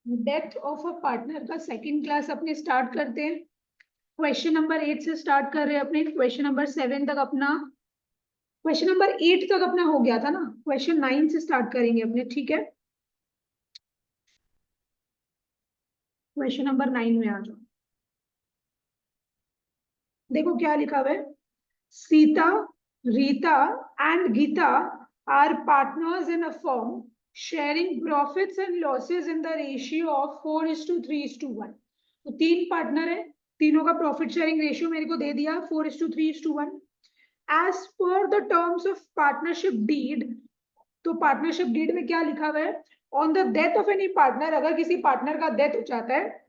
Death of a partner का second class अपने start करते हैं। क्वेश्चन नंबर 8 से स्टार्ट कर रहे हैं अपने। क्वेश्चन नंबर 7 तक अपना, क्वेश्चन नंबर 8 तक अपना हो गया था ना। क्वेश्चन 9 से स्टार्ट करेंगे अपने, ठीक है। क्वेश्चन नंबर 9 में आ जाओ। देखो क्या लिखा हुआ है। Sita, Rita and Gita are partners in a firm sharing profits and losses in the ratio of 4:3:1। तो तीन पार्टनर है, तीनों का प्रॉफिट शेयरिंग रेशियो मेरे को दे दिया 4:3:1। As per the terms of partnership deed, तो पार्टनरशिप डीड में क्या लिखा हुआ है, on the death of any partner, अगर किसी पार्टनर का डेथ हो जाता है,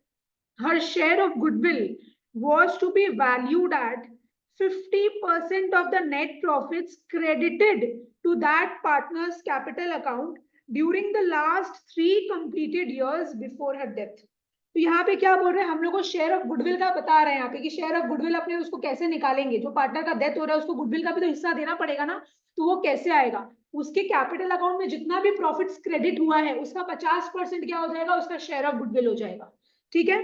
her share of goodwill was to be valued at 50% of the net profits credited to that partner's capital account during the last 3 completed years before her death। तो यहाँ पे क्या बोल रहे हैं हम लोग को, शेयर ऑफ गुडविल का बता रहे हैं यहाँ पे कि शेयर ऑफ गुडविल अपने उसको कैसे निकालेंगे। जो पार्टनर का डेथ हो रहा है उसको गुडविल का भी तो हिस्सा देना पड़ेगा ना। तो वो कैसे आएगा, उसके कैपिटल अकाउंट में जितना भी प्रॉफिट्स क्रेडिट हुआ है उसका 50% क्या हो जाएगा, उसका शेयर ऑफ गुडविल हो जाएगा। ठीक है।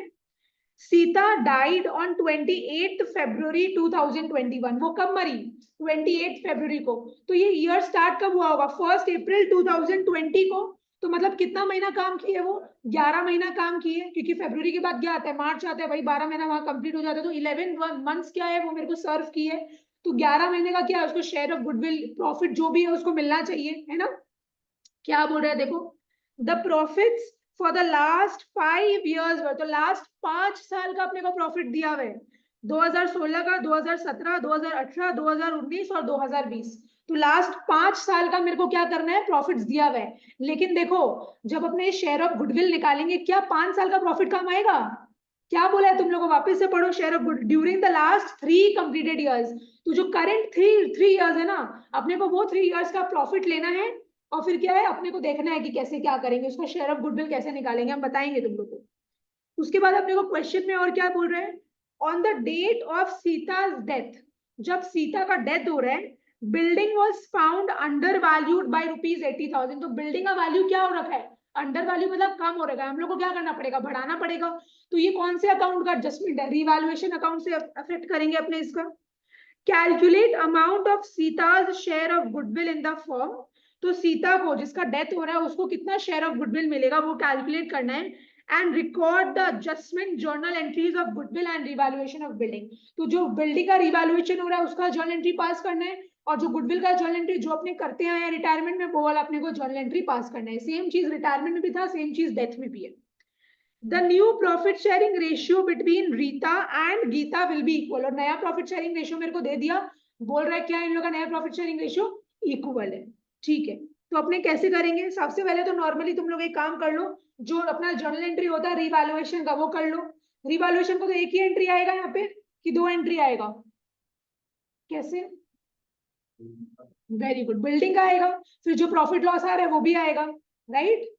सीता डाइड ऑन 28 फरवरी 2021। वो कब मरी, 28 फरवरी को। तो ये ईयर स्टार्ट कब हुआ होगा, 1 अप्रैल 2020 को। तो मतलब कितना महीना काम किए वो, 11 महीना काम किए, क्योंकि फरवरी के बाद क्या आता है, मार्च आता है, भाई 12 महीना वहां कंप्लीट हो जाता है। तो 11 मंथ्स क्या है वो मेरे को सर्व किए। तो 11 महीने का क्या है, उसको शेयर ऑफ गुडविल प्रॉफिट जो भी है उसको मिलना चाहिए, है ना। क्या बोल रहे हैं देखो, the profits for the last 5 years, तो लास्ट 5 साल का अपने को प्रॉफिट दिया हुआ है। 2016 का, 2017, 2018, 2019 और 2020। तो लास्ट 5 साल का मेरे को क्या करना है, प्रॉफिट्स दिया हुआ है। लेकिन देखो, जब अपने शेयर ऑफ गुडविल निकालेंगे, क्या 5 साल का प्रॉफिट काम आएगा। क्या बोला है तुम लोगों, वापस से पढ़ो। Share of good during the last 3 completed years. तो जो करंट थ्री ईयर्स है ना, अपने को वो 3 ईयर्स का प्रॉफिट लेना है। और फिर क्या है, अपने को देखना है कि कैसे क्या करेंगे, उसका शेयर ऑफ गुडविल कैसे निकालेंगे, हम बताएंगे तुम लोग को। उसके बाद अपने को क्वेश्चन में और क्या बोल रहे हैं, on the date of Sita death, जब सीता का डेथ हो रहा है, building was found under valued by ₹80,000। तो बिल्डिंग का वैल्यू क्या हो रखा है, अंडर वैल्यू मतलब कम हो रखा है। हम लोग को क्या करना पड़ेगा, बढ़ाना पड़ेगा। तो ये कौन से अकाउंट का एडजस्टमेंट है, रिवैल्यूएशन अकाउंट से अफेक्ट करेंगे अपने इसका। Calculate amount of Sita's share of goodwill in the firm. तो सीता को, जिसका डेथ हो रहा है, उसको कितना शेयर ऑफ गुडविल मिलेगा वो कैलकुलेट करना है। And record the adjustment journal entries of goodwill and revaluation of building. तो जो बिल्डिंग का रिवैल्यूएशन हो रहा है उसका जर्नल एंट्री पास करना है। और जो गुडविल का जर्नल एंट्री जो अपने करते हैं रिटायरमेंट में, वो वाला अपने को जर्नल एंट्री पास करना है। सेम चीज रिटायरमेंट में भी था, सेम चीज डेथ में भी है। The new profit sharing ratio between Rita and Geeta will be equal। और नया प्रॉफिट शेयरिंग रेशियो मेरे को दे दिया, बोल रहा है क्या इन लोगों का नया प्रॉफिट शेयरिंग रेशियो इक्वल है। ठीक है। तो अपने कैसे करेंगे, सबसे पहले तो नॉर्मली तुम लोग एक काम कर लो, जो अपना जर्नल एंट्री होता है रिवैल्यूएशन का वो कर लो। रिवैल्यूएशन को तो एक ही एंट्री आएगा यहाँ पे कि 2 एंट्री आएगा, कैसे। वेरी गुड, बिल्डिंग का आएगा, फिर जो प्रॉफिट लॉस आ रहा है वो भी आएगा, राइट।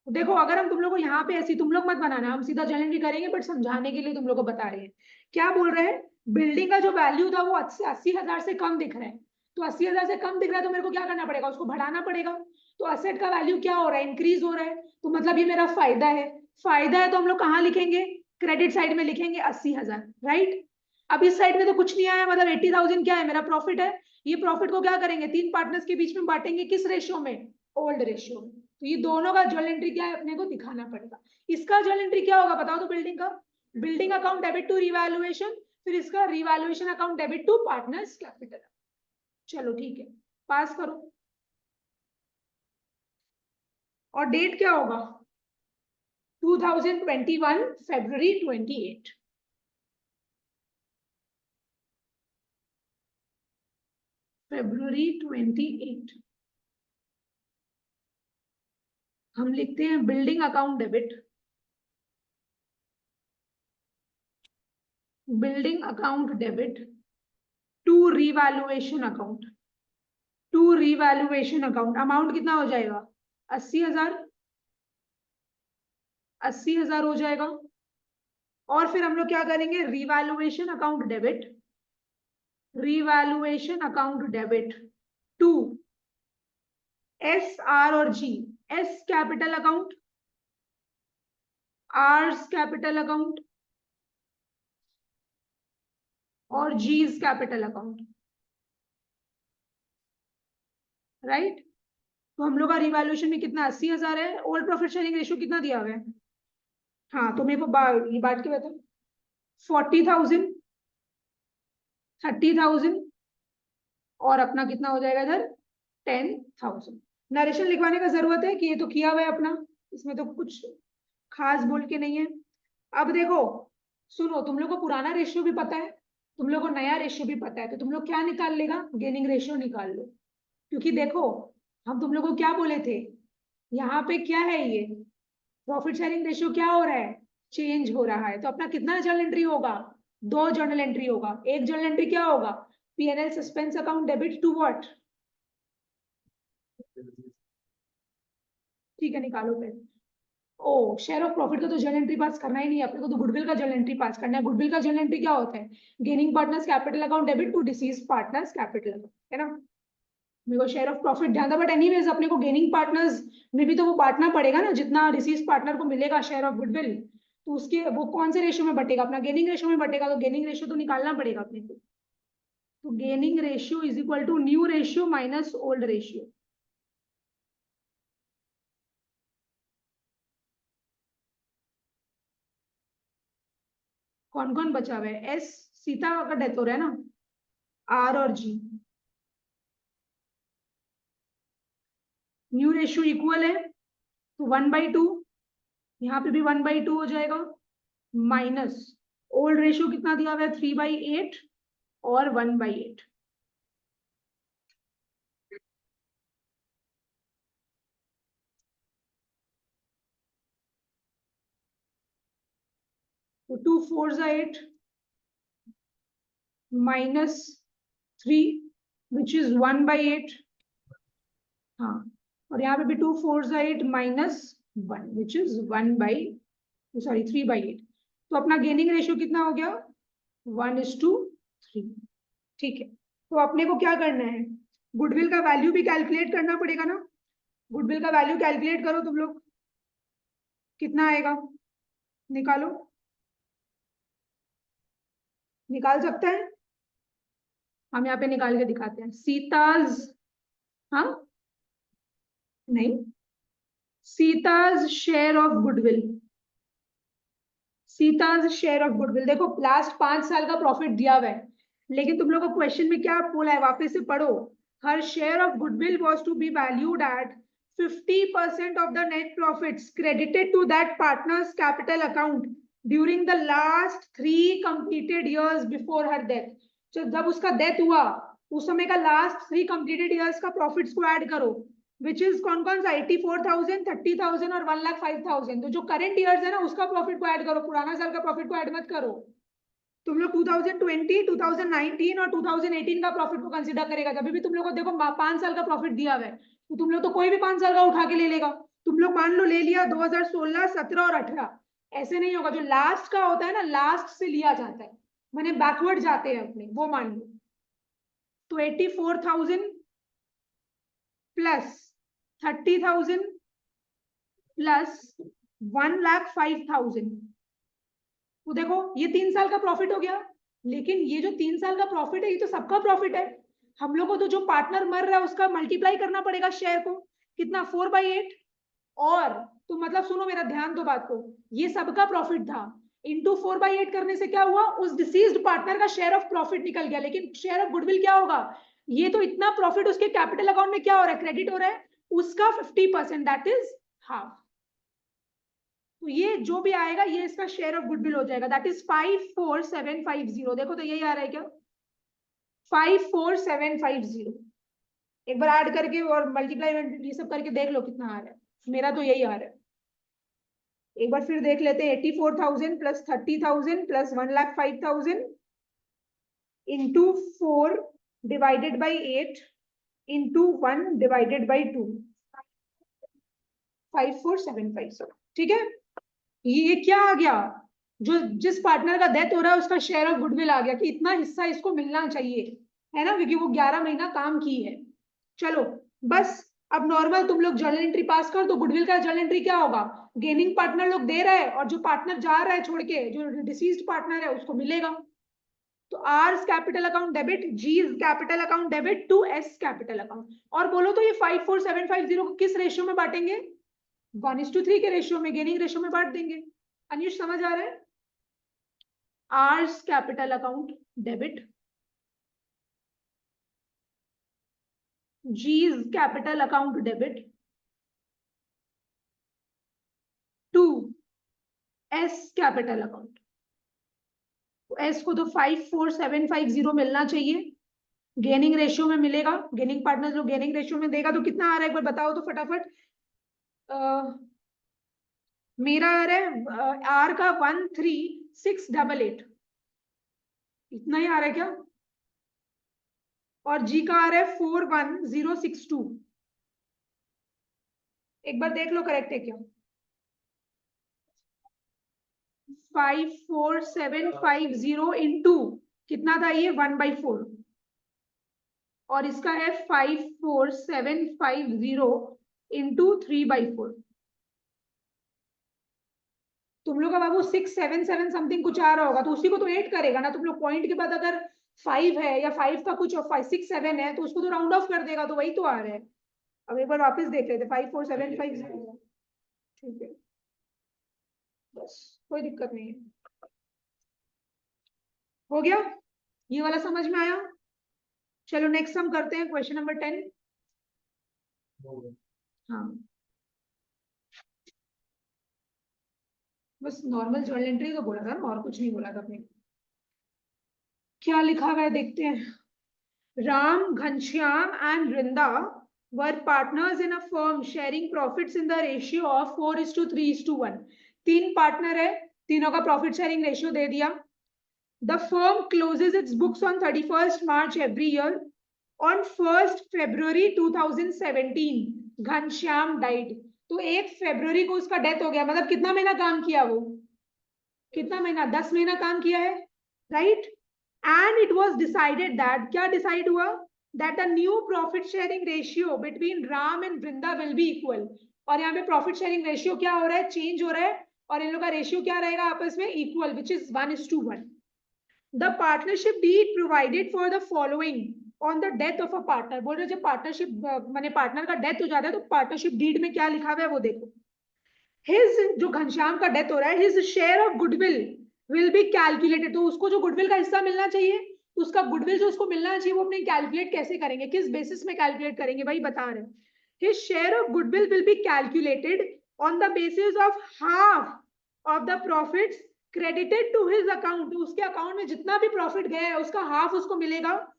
देखो अगर हम तुम लोग को यहाँ पे ऐसी, तुम लोग मत बनाना, हम सीधा जर्नल एंट्री करेंगे, बट समझाने के लिए तुम लोग को बता रहे हैं। क्या बोल रहे हैं, बिल्डिंग का जो वैल्यू था वो 80,000 से कम दिख रहा है। तो 80,000 से कम दिख रहा है तो मेरे को क्या करना पड़ेगा, उसको बढ़ाना पड़ेगा। तो असेट का वैल्यू क्या हो रहा है, इंक्रीज हो रहा है। तो मतलब ये मेरा फायदा है। फायदा है तो हम लोग कहाँ लिखेंगे, क्रेडिट साइड में लिखेंगे 80,000, राइट। अब इस साइड में तो कुछ नहीं आया, मतलब 80,000 क्या है, मेरा प्रॉफिट है। ये प्रॉफिट को क्या करेंगे, 3 पार्टनर्स के बीच में बांटेंगे, किस रेशियो में, ओल्ड रेशियो में। तो ये दोनों का जर्नल एंट्री क्या है अपने को दिखाना पड़ेगा। इसका जर्नल एंट्री क्या होगा बताओ तो, बिल्डिंग का, building account debit to revaluation, फिर इसका revaluation account debit to partners capital. चलो ठीक है, पास करो। और डेट क्या होगा, 2021 फरवरी 28। फरवरी 28 हम लिखते हैं building account debit, building account debit to revaluation account, to revaluation account. Amount कितना हो जाएगा, 80,000, 80,000 हो जाएगा। और फिर हम लोग क्या करेंगे, revaluation account debit, revaluation account debit to S, R और G. S capital account, R's capital account और G's कैपिटल अकाउंट, राइट। तो हम लोग का रिवैल्यूएशन में कितना 80,000 है। ओल्ड प्रॉफिट शेयरिंग रेशियो कितना दिया हुआ है? हाँ तो मेरे को ये बांट के बता। 40,000, 30,000 और अपना कितना हो जाएगा इधर 10,000। नरेशन लिखवाने का जरूरत है कि ये तो किया हुआ है अपना, इसमें तो कुछ खास बोल के नहीं है। अब देखो सुनो, तुम लोग को पुराना रेशियो भी पता है, तुम लोग को नया रेशियो भी पता है, तो तुम लोग क्या निकाल लेगा, गेनिंग रेशियो निकाल लो। क्योंकि देखो हम तुम लोग को क्या बोले थे, यहाँ पे क्या है, ये प्रॉफिट शेयरिंग रेशियो क्या हो रहा है, चेंज हो रहा है। तो अपना कितना जर्नल एंट्री होगा, 2 जर्नल एंट्री होगा। एक जर्नल एंट्री क्या होगा, PNL suspense account debit to what, ठीक है निकालो फिर। ओ शेयर ऑफ प्रॉफिट का तो जर्नल एंट्री पास करना ही नहीं है अपने को, तो गुडविल का जर्नल एंट्री पास करना है। गुडविल का जर्नल एंट्री क्या होता है, gaining partners capital account debit to deceased partners capital account, है ना। मेरे को शेयर ऑफ प्रॉफिट ध्यान था, बट एनीवेज अपने को गेनिंग पार्टनर्स में भी तो वो बांटना पड़ेगा ना, जितना डिसीज पार्टनर को मिलेगा शेयर ऑफ गुडविल, तो उसके वो कौन से रेशियो में बटेगा, अपना गेनिंग रेशियो में बटेगा। तो गेनिंग रेशियो तो निकालना पड़ेगा अपने को। तो gaining ratio is equal to new ratio minus old ratio. कौन कौन बचा हुआ है, एस सीता का डेथ हो रहा है ना, आर और जी। न्यू रेशियो इक्वल है तो 1/2, यहाँ पे भी 1/2 हो जाएगा, माइनस ओल्ड रेशियो कितना दिया हुआ है 3/8 और 1/8। तो 2 4 8 माइनस 3 विच इज 1/8। हाँ और यहाँ पे भी 2 4 8 माइनस 1 विच इज 3/8। तो अपना गेनिंग रेशियो कितना हो गया 1:3। ठीक है, तो अपने को क्या करना है, गुडविल का वैल्यू भी कैलकुलेट करना पड़ेगा ना। गुडविल का वैल्यू कैलकुलेट करो तुम लोग, कितना आएगा निकालो, निकाल सकते हैं। हम यहाँ पे निकाल के दिखाते हैं। सीताज, हाँ नहीं, Sita's share of goodwill, Sita's share of goodwill. देखो लास्ट 5 साल का प्रॉफिट दिया हुआ है, लेकिन तुम लोग को क्वेश्चन में क्या बोला है, वापस से पढ़ो। हर share of goodwill was to be valued at 50% of the net profits credited to that partner's capital account during the last 3 completed years before her death। तो जब उसका डेथ हुआ उस समय का लास्ट 3 completed years का प्रॉफिट्स को add करो, विच इज कौन कौन सा 84,000, 30,000 और 1,05,000। तो जो करंट ईयर्स है ना उसका प्रॉफिट को ऐड करो, पुराना साल का प्रॉफिट को ऐड मत करो। तुम लोग 2020, 2019 और 2018 का प्रॉफिट को कंसीडर करेगा। जब भी तुम लोग को देखो 5 साल का प्रॉफिट दिया हुआ है, तो तुम लोग तो कोई भी 5 साल का उठा के ले लेगा। तुम लोग मान लो ले लिया 2016, 17 और 18, ऐसे नहीं होगा। जो लास्ट का होता है ना, लास्ट से लिया जाता है, मैंने बैकवर्ड जाते हैं अपने, वो मान लो। तो 84,000 प्लस 30,000 प्लस 1,05,000। तो देखो ये 3 साल का प्रॉफिट हो गया, लेकिन ये जो 3 साल का प्रॉफिट है ये तो सबका प्रॉफिट है। हम लोग को तो जो पार्टनर मर रहा है उसका मल्टीप्लाई करना पड़ेगा शेयर को, कितना 4/8। और तो मतलब सुनो मेरा ध्यान दो बात को, ये सबका प्रॉफिट था, इंटू 4/8 करने से क्या हुआ, उस डिसीज्ड पार्टनर का शेयर ऑफ प्रॉफिट निकल गया। लेकिन शेयर ऑफ गुडविल क्या होगा, ये तो इतना प्रॉफिट उसके कैपिटल अकाउंट में क्या हो रहा है, क्रेडिट हो रहा है, उसका 50%, दैट इज हाफ। तो ये जो भी आएगा ये इसका शेयर ऑफ गुडविल हो जाएगा, दैट इज 54,750। देखो तो यही आ रहा है क्या, 54,750। एक बार ऐड करके और मल्टीप्लाई ये सब करके देख लो कितना आ रहा है, मेरा तो यही आ रहा है। एक बार फिर देख लेते हैं, 84,000 plus 30,000 plus 1,05,000 into 4 divided by 8 into 1 divided by 2, 54,750। ठीक है, ये क्या आ गया, जो जिस पार्टनर का डेथ हो रहा है उसका शेयर ऑफ गुडविल आ गया कि इतना हिस्सा इसको मिलना चाहिए, है ना, क्योंकि वो 11 महीना काम की है। चलो बस अब नॉर्मल तुम लोग जर्नल एंट्री पास कर, तो गुडविल का जर्नल एंट्री क्या होगा, गेनिंग पार्टनर लोग दे रहा है और जो पार्टनर जा रहा है छोड़ के, जो डिसीज्ड पार्टनर है उसको मिलेगा। तो R capital account debit, G capital account debit to S capital account. और बोलो तो ये 54750 को किस रेशियो में बांटेंगे, 1:3 के रेशियो में, गेनिंग रेशियो में बांट देंगे। अनिश समझ आ रहा है, R's capital account debit, G's capital account debit to S capital account. S को तो 54750 मिलना चाहिए, गेनिंग रेशियो में मिलेगा, गेनिंग पार्टनर जो गेनिंग रेशियो में देगा तो कितना आ रहा है एक बार बताओ तो फटाफट। मेरा आ रहा है आर का 13688, इतना ही आ रहा है क्या, और जी का आ रहा है 41062। एक बार देख लो करेक्ट है क्या। 54750 इंटू कितना था ये 1/4, और इसका है 54750 इंटू 3/4। तुम लोग का बाबू 677 समथिंग कुछ आ रहा होगा, तो उसी को तो 8 करेगा ना तुम लोग, पॉइंट के बाद अगर 5 है या 5 का कुछ 567 है तो उसको तो राउंड ऑफ कर देगा, तो वही तो आ रहा है। अब एक बार वापस देख लेते, 54750, ठीक है बस, कोई दिक्कत नहीं है, हो गया, ये वाला समझ में आया। चलो नेक्स्ट हम करते हैं क्वेश्चन नंबर 10। हाँ बस नॉर्मल जर्नल एंट्री तो बोला था ना, और कुछ नहीं बोला था अपने। क्या लिखा हुआ है देखते हैं। Ram, Ghanshyam and Rinda were partners in a firm sharing profits in the ratio of 4:3:1। तीन पार्टनर है, तीनों का प्रॉफिट शेयरिंग रेशियो दे दिया। The firm closes its books on 31st March every year. On 1st February 2017, Ghanshyam died। तो 1 फरवरी को उसका death हो गया, मतलब कितना महीना काम किया वो, कितना महीना, 10 महीना काम किया है, right. And it was decided that, क्या डिसाइड हुआ, that the new profit sharing ratio between Ram and Vrinda will be equal। और यहाँ पे प्रॉफिट शेयरिंग रेशियो क्या हो रहा है, चेंज हो रहा है, और इन लोग का रेशियो क्या रहेगा आपस में, equal, which is 1:1। The partnership deed provided for the following on the death of a partner. बोल रहे जब पार्टनरशिप माने पार्टनर का डेथ हो जाता है तो पार्टनरशिप डीड में क्या लिखा हुआ है वो देखो। हिज, जो घनश्याम का डेथ हो रहा है, his share of goodwill will be calculated. तो उसको जो गुडविल का हिस्सा मिलना चाहिए, तो उसका गुडविल जो उसको मिलना चाहिए वो अपने कैलकुलेट कैसे करेंगे, किस बेसिस में कैलकुलेट करेंगे, भाई बता रहे हैं। His share of goodwill will be calculated on the basis of half of the profits credited to his account. तो उसके अकाउंट में जितना भी प्रॉफिट गया है उसका हाफ उसको मिलेगा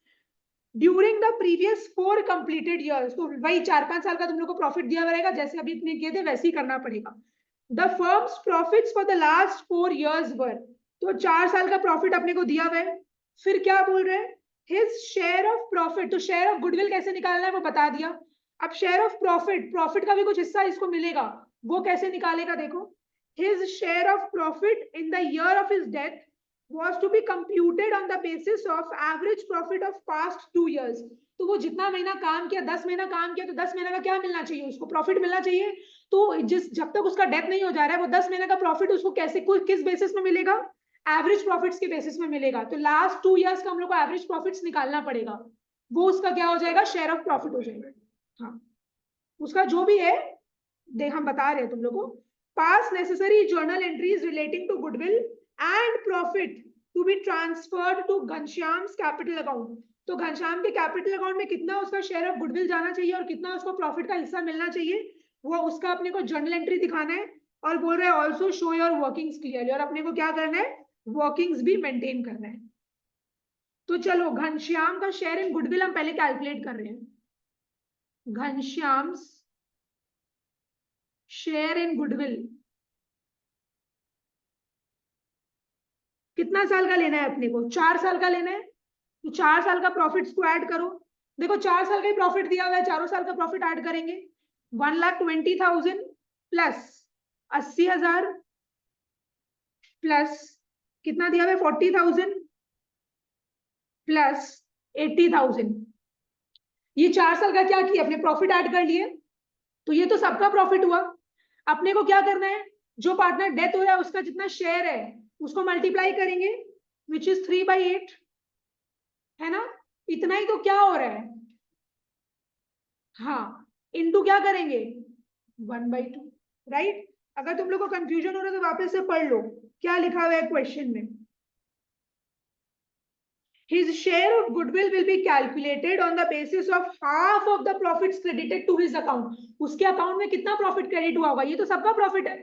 during the previous 4 completed years. तो वही 4-5 साल का तुम लोग को प्रॉफिट दिया रहेगा, जैसे अभी इतने किए थे वैसे ही करना पड़ेगा। The firms profits for the last 4 years वर, तो 4 साल का प्रॉफिट अपने को दिया हुआ है। फिर क्या बोल रहे हैं, हिज शेयर ऑफ प्रॉफिट, तो शेयर ऑफ गुडविल कैसे निकालना है वो बता दिया। अब शेयर ऑफ प्रॉफिट, प्रॉफिट का भी कुछ हिस्सा इसको मिलेगा, वो कैसे निकालेगा देखो। His share of profit in the year of his death was to be computed on the basis of average profit of past 2 years। तो वो जितना महीना काम किया, 10 महीना काम किया, तो 10 महीना का क्या मिलना चाहिए उसको, प्रॉफिट मिलना चाहिए। तो जिस जब तक उसका डेथ नहीं हो जा रहा है वो 10 महीने का प्रॉफिट उसको कैसे, किस बेसिस में मिलेगा, एवरेज प्रॉफिट्स के बेसिस में मिलेगा। तो लास्ट 2 years का हम लोग को एवरेज प्रॉफिट्स निकालना पड़ेगा, वो उसका क्या हो जाएगा, शेयर ऑफ प्रॉफिट हो जाएगा। हाँ उसका जो भी है देख, हम बता रहे हैं तुम लोग को। Pass necessary journal entries relating to goodwill and profit to be transferred to Ghanshyam's capital account. तो घनश्याम के कैपिटल अकाउंट में कितना उसका शेयर ऑफ गुडविल जाना चाहिए और कितना उसको प्रॉफिट का हिस्सा मिलना चाहिए, वो उसका अपने को जर्नल एंट्री दिखाना है। और बोल रहे हैं also show your workings clearly, और अपने को क्या करना है, वर्किंग्स भी मेंटेन करना है। तो चलो घनश्याम का शेयर इन गुडविल हम पहले कैलकुलेट कर रहे हैं। घनश्याम्स शेयर इन गुडविल कितना साल का लेना है अपने को, 4 साल का लेना है। तो 4 साल का प्रॉफिट्स को ऐड करो, देखो 4 साल का ही प्रॉफिट दिया हुआ है, चारों साल का प्रॉफिट ऐड करेंगे। 1,20,000 प्लस 80,000 प्लस कितना दिया हुआ है 40,000 प्लस 80,000। ये 4 साल का क्या किया अपने, प्रॉफिट ऐड कर लिए। तो ये तो सबका प्रॉफिट हुआ। अपने को क्या करना है, जो पार्टनर डेथ हो रहा है उसका जितना शेयर है उसको मल्टीप्लाई करेंगे, विच इज 3/8, है ना। इतना ही तो क्या हो रहा है, हाँ, इनटू क्या करेंगे 1/2, राइट। अगर तुम लोग को कंफ्यूजन हो रहा है तो वापस से पढ़ लो क्या लिखा हुआ है क्वेश्चन में। His share of goodwill will be calculated on the basis of half of the profits credited to his account. उसके अकाउंट में कितना प्रॉफिट क्रेडिट हुआ होगा, ये तो सबका प्रॉफिट है,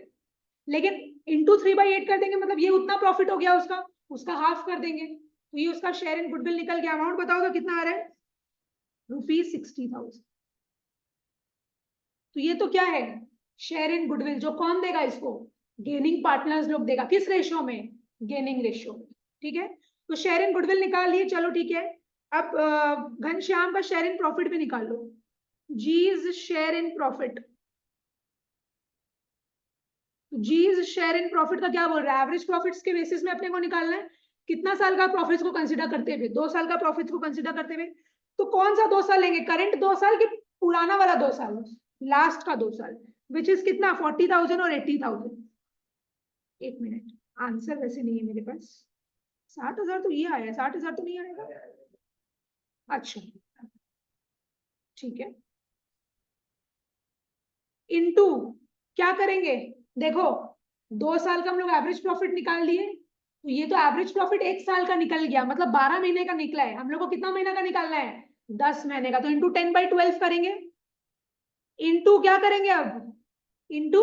लेकिन इंटू 3/8 कर देंगे, मतलब ये उतना प्रॉफिट हो गया उसका, उसका हाफ कर देंगे, तो ये उसका शेयर इन गुडविल निकल गया। अमाउंट बताओ तो कितना आ रहा है, ₹60,000। तो ये तो क्या है, शेयर इन गुडविल, जो कौन देगा इसको, गेनिंग पार्टनर्स लोग देगा, किस रेशियो में, गेनिंग रेशियो में, ठीक है। तो शेयर इन गुडविल निकाल लिए, चलो ठीक है। अब घनश्याम का शेयर इन प्रॉफिट भी निकाल लो, G's share in profit. G's share in profit का क्या बोल रहा है, एवरेज प्रॉफिट्स के बेसिस में अपने को निकालना है, कितना साल का प्रॉफिट्स को कंसीडर करते हुए, 2 साल का प्रॉफिट्स को कंसीडर करते हुए। तो कौन सा 2 साल लेंगे, करंट 2 साल कि पुराना वाला 2 साल, लास्ट का 2 साल, विच इज कितना 40,000 और 80,000। एक मिनट, आंसर वैसे नहीं है मेरे पास, 60,000 तो ये आया, 60,000 तो नहीं आएगा, अच्छा ठीक है। इनटू क्या करेंगे, देखो 2 साल का हम लोग एवरेज प्रॉफिट निकाल लिए, तो ये तो एवरेज प्रॉफिट 1 साल का निकल गया, मतलब 12 महीने का निकला है, हम लोग को कितना महीना का निकालना है, 10 महीने का, तो इंटू 10/12 करेंगे। इंटू क्या करेंगे अब, इंटू,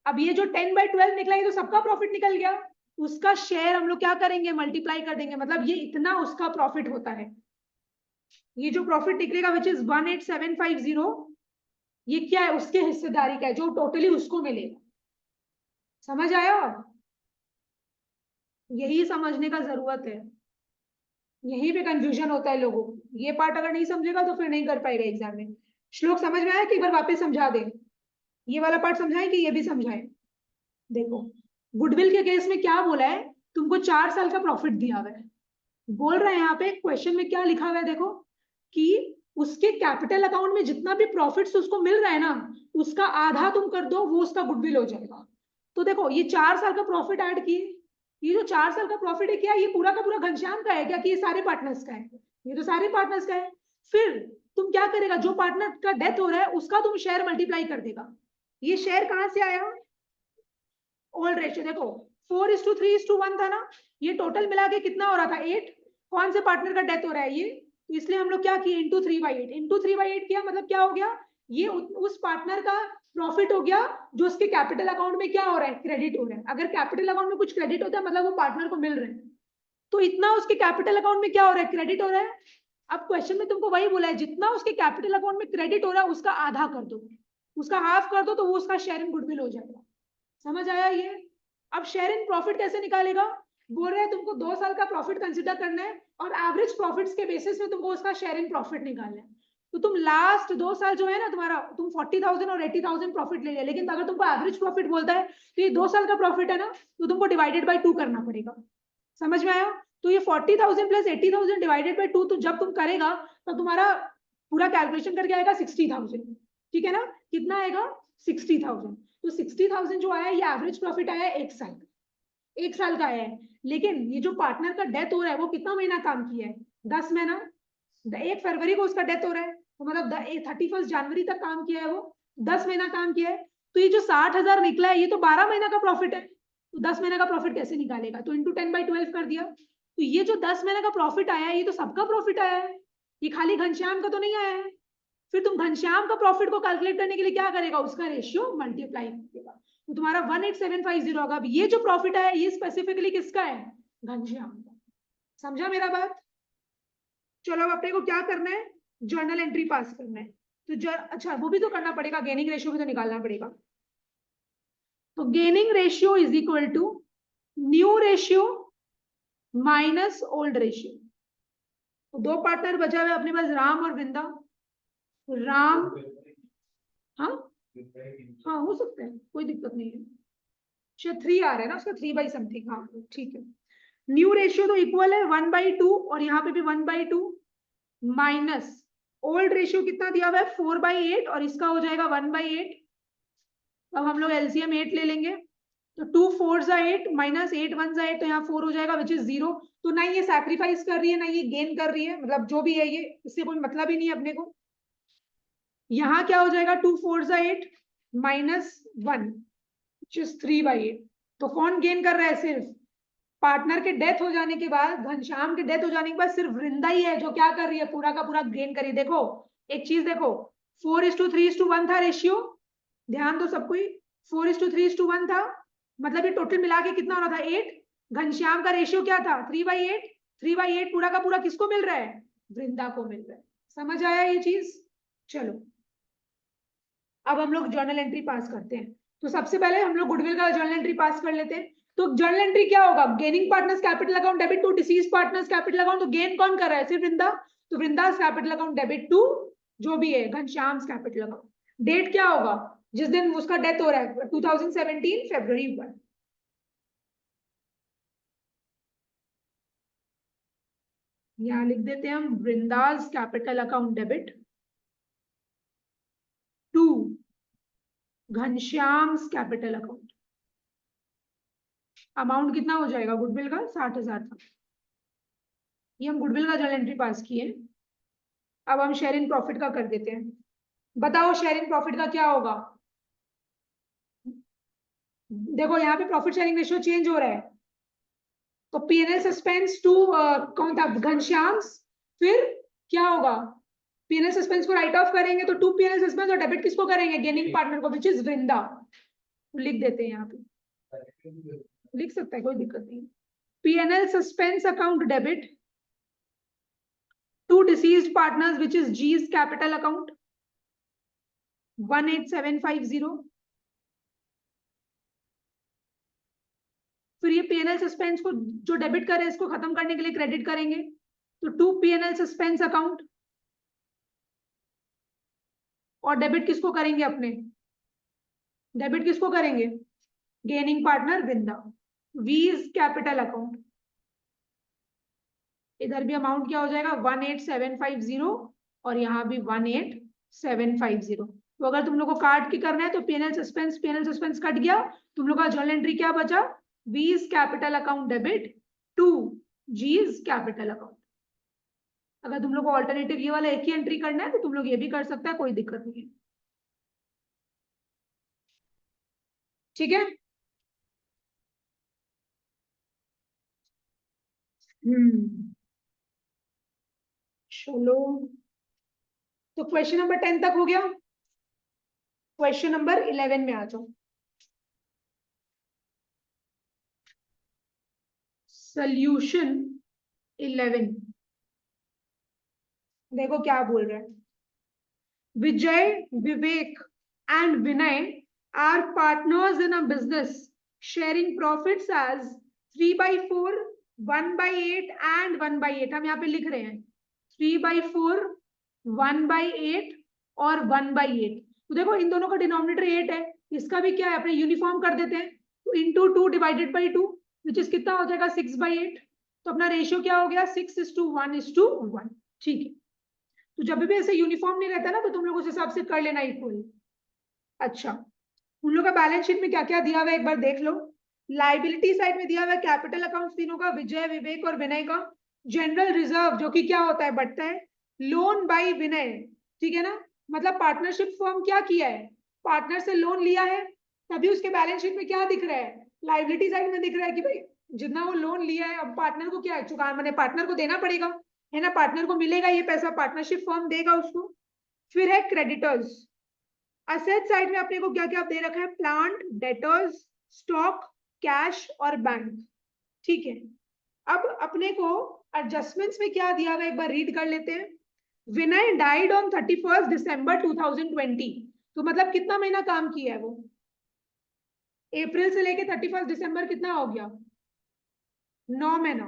अब ये जो 10/12 निकला ये तो सबका प्रॉफिट निकल गया, उसका शेयर हम लोग क्या करेंगे, मल्टीप्लाई कर देंगे, मतलब ये इतना उसका प्रॉफिट होता है। ये जो प्रॉफिट निकलेगा विच इज 18750, ये क्या है, उसके हिस्सेदारी का है, जो टोटली उसको मिलेगा। समझ आया, यही समझने का जरूरत है, यही पे कंफ्यूजन होता है लोगों को, ये पार्ट अगर नहीं समझेगा तो फिर नहीं कर पाएगा एग्जाम में। श्लोक समझ में आया कि एक बार वापस समझा दे, ये वाला पार्ट समझाए कि ये भी समझाए। देखो गुडविल के केस में क्या बोला है, तुमको 4 साल का प्रॉफिट दिया हुआ है, बोल रहे हैं यहाँ पे क्वेश्चन में क्या लिखा हुआ है, देखो कि उसके कैपिटल अकाउंट में जितना भी प्रॉफिट्स उसको मिल रहा है ना, उसका आधा तुम कर दो, वो उसका गुडविल हो जाएगा। तो देखो ये 4 साल का प्रॉफिट ऐड किए, ये जो 4 साल का प्रॉफिट है क्या, ये पूरा का पूरा घनश्याम का है क्या, कि ये सारे पार्टनर्स का है, ये तो सारे पार्टनर्स का है। फिर तुम क्या करेगा, जो पार्टनर का डेथ हो रहा है उसका तुम शेयर मल्टीप्लाई कर देगा। ये शेयर कहां से आया, ओल्ड रेशियो, देखो 4:3:1 था ना, ये टोटल मिला के कितना हो रहा था 8, कौन से पार्टनर का डेथ हो रहा है ये, तो इसलिए हम लोग क्या किए, इंटू 3/8 किया, मतलब क्या हो गया, ये उस पार्टनर का प्रॉफिट हो गया, जो उसके कैपिटल अकाउंट में क्या हो रहा है, क्रेडिट हो रहा है। अगर कैपिटल अकाउंट में कुछ क्रेडिट होता है मतलब वो पार्टनर को मिल रहा है, तो इतना उसके कैपिटल अकाउंट में क्या हो रहा है, क्रेडिट हो रहा है। अब क्वेश्चन में तुमको वही बोला है, जितना उसके कैपिटल अकाउंट में क्रेडिट हो रहा है उसका आधा कर दो, उसका हाफ कर दो, तो वो उसका शेयर इन गुडविल हो जाएगा। समझ आया ये। अब शेयर इन प्रॉफिट कैसे निकालेगा, बोल रहे हैं तुमको 2 साल का प्रॉफिट कंसिडर करना है और एवरेज प्रॉफिट्स के बेसिस में तुमको उसका शेयर इन प्रॉफिट निकालना है। तो तुम लास्ट 2 साल जो है ना तुम्हारा, तुम 40,000 और 80,000 प्रॉफिट ले लिया, लेकिन अगर तुमको एवरेज प्रॉफिट बोलता है तो ये 2 साल का प्रॉफिट है ना, तो तुमको डिवाइडेड बाई 2 करना पड़ेगा। समझ में आया, तो ये 40,000 प्लस 80,000 डिवाइडेड बाई 2 तो जब तुम करेगा तो तुम्हारा पूरा कैलकुलेशन करके आएगा 60,000, ठीक है ना, कितना आएगा 60,000। तो 60,000 जो आया ये एवरेज प्रॉफिट आया है 1 साल, 1 साल का आया है। लेकिन ये जो पार्टनर का डेथ हो रहा है वो कितना महीना काम किया है, 10 महीना, 1 फरवरी को उसका डेथ हो रहा है, तो मतलब 31 जनवरी तक काम किया है वो, 10 महीना काम किया है। तो ये जो 60,000 निकला है ये तो 12 महीना का प्रॉफिट है, तो 10 महीने का प्रॉफिट कैसे निकालेगा, तो इंटू 10/12 कर दिया। तो ये जो 10 महीने का प्रॉफिट आया है ये तो सबका प्रॉफिट आया है, ये खाली घनश्याम का तो नहीं आया है। फिर तुम घनश्याम का प्रॉफिट को कैलकुलेट करने के लिए क्या करेगा, उसका रेशियो मल्टीप्लाई करेगा, तो तुम्हारा 18750 होगा। अब ये जो प्रॉफिट है ये स्पेसिफिकली किसका है, घनश्याम का। समझा मेरा बात, चलो अब अपने को क्या करना है, जर्नल एंट्री पास करना है। तो अच्छा वो भी तो करना पड़ेगा, गेनिंग रेशियो भी तो निकालना पड़ेगा। तो gaining ratio is equal to new ratio minus old ratio. तो 2 पार्टनर बचा हुआ अपने पास, राम और वृंदा। राम, हाँ हाँ हो सकता है, कोई दिक्कत नहीं है, शायद 3 आ रहा है ना उसका, 3/समथिंग, हाँ ठीक है। न्यू रेशियो तो इक्वल है 1/2, और यहाँ पे भी 1/2 माइनस ओल्ड रेशियो कितना दिया हुआ है 4/8 और इसका हो जाएगा 1/8। अब हम लोग एलसीएम 8 ले लेंगे, तो 2 4 8 माइनस 8 1 8, तो यहाँ 4 हो जाएगा विच इज 0। तो ना ये सैक्रिफाइस कर रही है ना ये गेन कर रही है, मतलब जो भी है ये, इससे कोई मतलब ही नहीं है अपने को। यहाँ क्या हो जाएगा 2 4 8 माइनस 1 विच इज 3/8। तो कौन गेन कर रहा है? सिर्फ पार्टनर के डेथ हो जाने के बाद, घनश्याम के डेथ हो जाने के बाद सिर्फ वृंदा ही है जो क्या कर रही है, पूरा का पूरा गेन करी। देखो एक चीज देखो, 4:3:1 था रेशियो, ध्यान दो सबको ही, 4:3:1 था, मतलब ये टोटल मिला के कितना हो रहा था 8। घनश्याम का रेशियो क्या था 3/8। 3/8 पूरा का पूरा किसको मिल रहा है? वृंदा को मिल रहा है। समझ आया ये चीज? चलो अब हम लोग जर्नल एंट्री पास करते हैं। तो सबसे पहले हम लोग गुडविल का जर्नल एंट्री पास कर लेते हैं। तो जर्नल एंट्री क्या होगा? Gaining partners capital account debit to deceased partners capital account. तो गेन कौन कर रहा है? सिर्फ वृंदा, तो Vrinda's capital account debit to जो भी है घनश्याम्स कैपिटल अकाउंट। डेट क्या होगा? जिस दिन उसका डेथ हो रहा है 2017 February 1। यहाँ लिख देते हैं हम Vrinda's capital account debit to Ghanshyam's capital account. Amount कितना हो जाएगा गुडविल का? 60,000 था। ये हम गुडविल का जर्नल एंट्री पास किए। अब हम शेयर इन प्रॉफिट का कर देते हैं। बताओ शेयर इन प्रॉफिट का क्या होगा? देखो यहाँ पे प्रॉफिट शेयरिंग रेशियो चेंज हो रहा है, तो पीएनएल सस्पेंस टू कौन था? घनश्याम्स। फिर क्या होगा? पीएनएल सस्पेंस को राइट ऑफ करेंगे तो टू पीएनएल सस्पेंस, और डेबिट किसको करेंगे? गेनिंग पार्टनर को विच इज वृंदा। लिख देते हैं यहाँ पे, लिख सकता है कोई दिक्कत नहीं। PNL suspense account debit to deceased partners which is G's capital account 18750। फिर ये पीएनएल सस्पेंस को जो डेबिट करे इसको खत्म करने के लिए क्रेडिट करेंगे, तो टू पीएनएल सस्पेंस अकाउंट, और डेबिट किसको करेंगे अपने? डेबिट किसको करेंगे? गेनिंग पार्टनर वृंदा, वीज कैपिटल अकाउंट। इधर भी अमाउंट क्या हो जाएगा 18750 और यहाँ भी 18750। तो अगर तुम लोग को काट के करना है तो पीएनएल सस्पेंस कट गया, तुम लोग का जर्नल एंट्री क्या बचा? V's capital account debit to G's capital account. अगर तुम लोग को ऑल्टरनेटिव ये वाला एक ही एंट्री करना है तो तुम लोग ये भी कर सकते हैं, कोई दिक्कत नहीं है। ठीक है। चलो तो क्वेश्चन नंबर 10 तक हो गया। क्वेश्चन नंबर 11 में आ जाओ। सोल्यूशन 11 देखो क्या बोल रहे हैं। Vijay, Vivek and Vinay are partners in a business sharing profits as 3/4, 1/8 and 1/8। हम यहाँ पे लिख रहे हैं 3/4, 1/8 और 1/8। तो देखो इन दोनों का डिनोमिनेटर 8 है, इसका भी क्या है अपने यूनिफॉर्म कर देते हैं, तो into 2 divided by 2 which is कितना हो जाएगा 6/8। तो अपना रेशियो क्या हो गया 6:1:1। ठीक है। तो जब भी ऐसे यूनिफॉर्म नहीं रहता ना तो तुम लोग उस हिसाब से कर लेना इक्वल। अच्छा उन लोग का बैलेंस शीट में क्या क्या दिया हुआ है एक बार देख लो। लाइबिलिटी साइड में दिया हुआ है कैपिटल अकाउंट्स तीनों का, विजय, विवेक और विनय का। जनरल रिजर्व जो कि क्या होता है, बढ़ता है। लोन बाय विनय, ठीक है ना, मतलब पार्टनरशिप फर्म क्या किया है, पार्टनर से लोन लिया है, तभी उसके बैलेंस शीट में क्या दिख रहा है, लाइबिलिटी साइड में दिख रहा है कि भाई जितना वो लोन लिया है अब पार्टनर को क्या है चुका, मैंने पार्टनर को देना पड़ेगा, है ना, पार्टनर को मिलेगा ये पैसा, पार्टनरशिप फर्म देगा उसको। फिर है क्रेडिटर्स। असेट साइड में अपने को क्या क्या दे रखा है, प्लांट, डेटर्स, स्टॉक, कैश और बैंक। ठीक है। अब अपने को एडजस्टमेंट्स में क्या दिया हुआ एक बार रीड कर लेते हैं। विनय डाइड ऑन 31 दिसंबर 2020। तो मतलब कितना महीना काम किया है वो, अप्रैल से लेके 31 दिसंबर कितना हो गया, 9 महीना,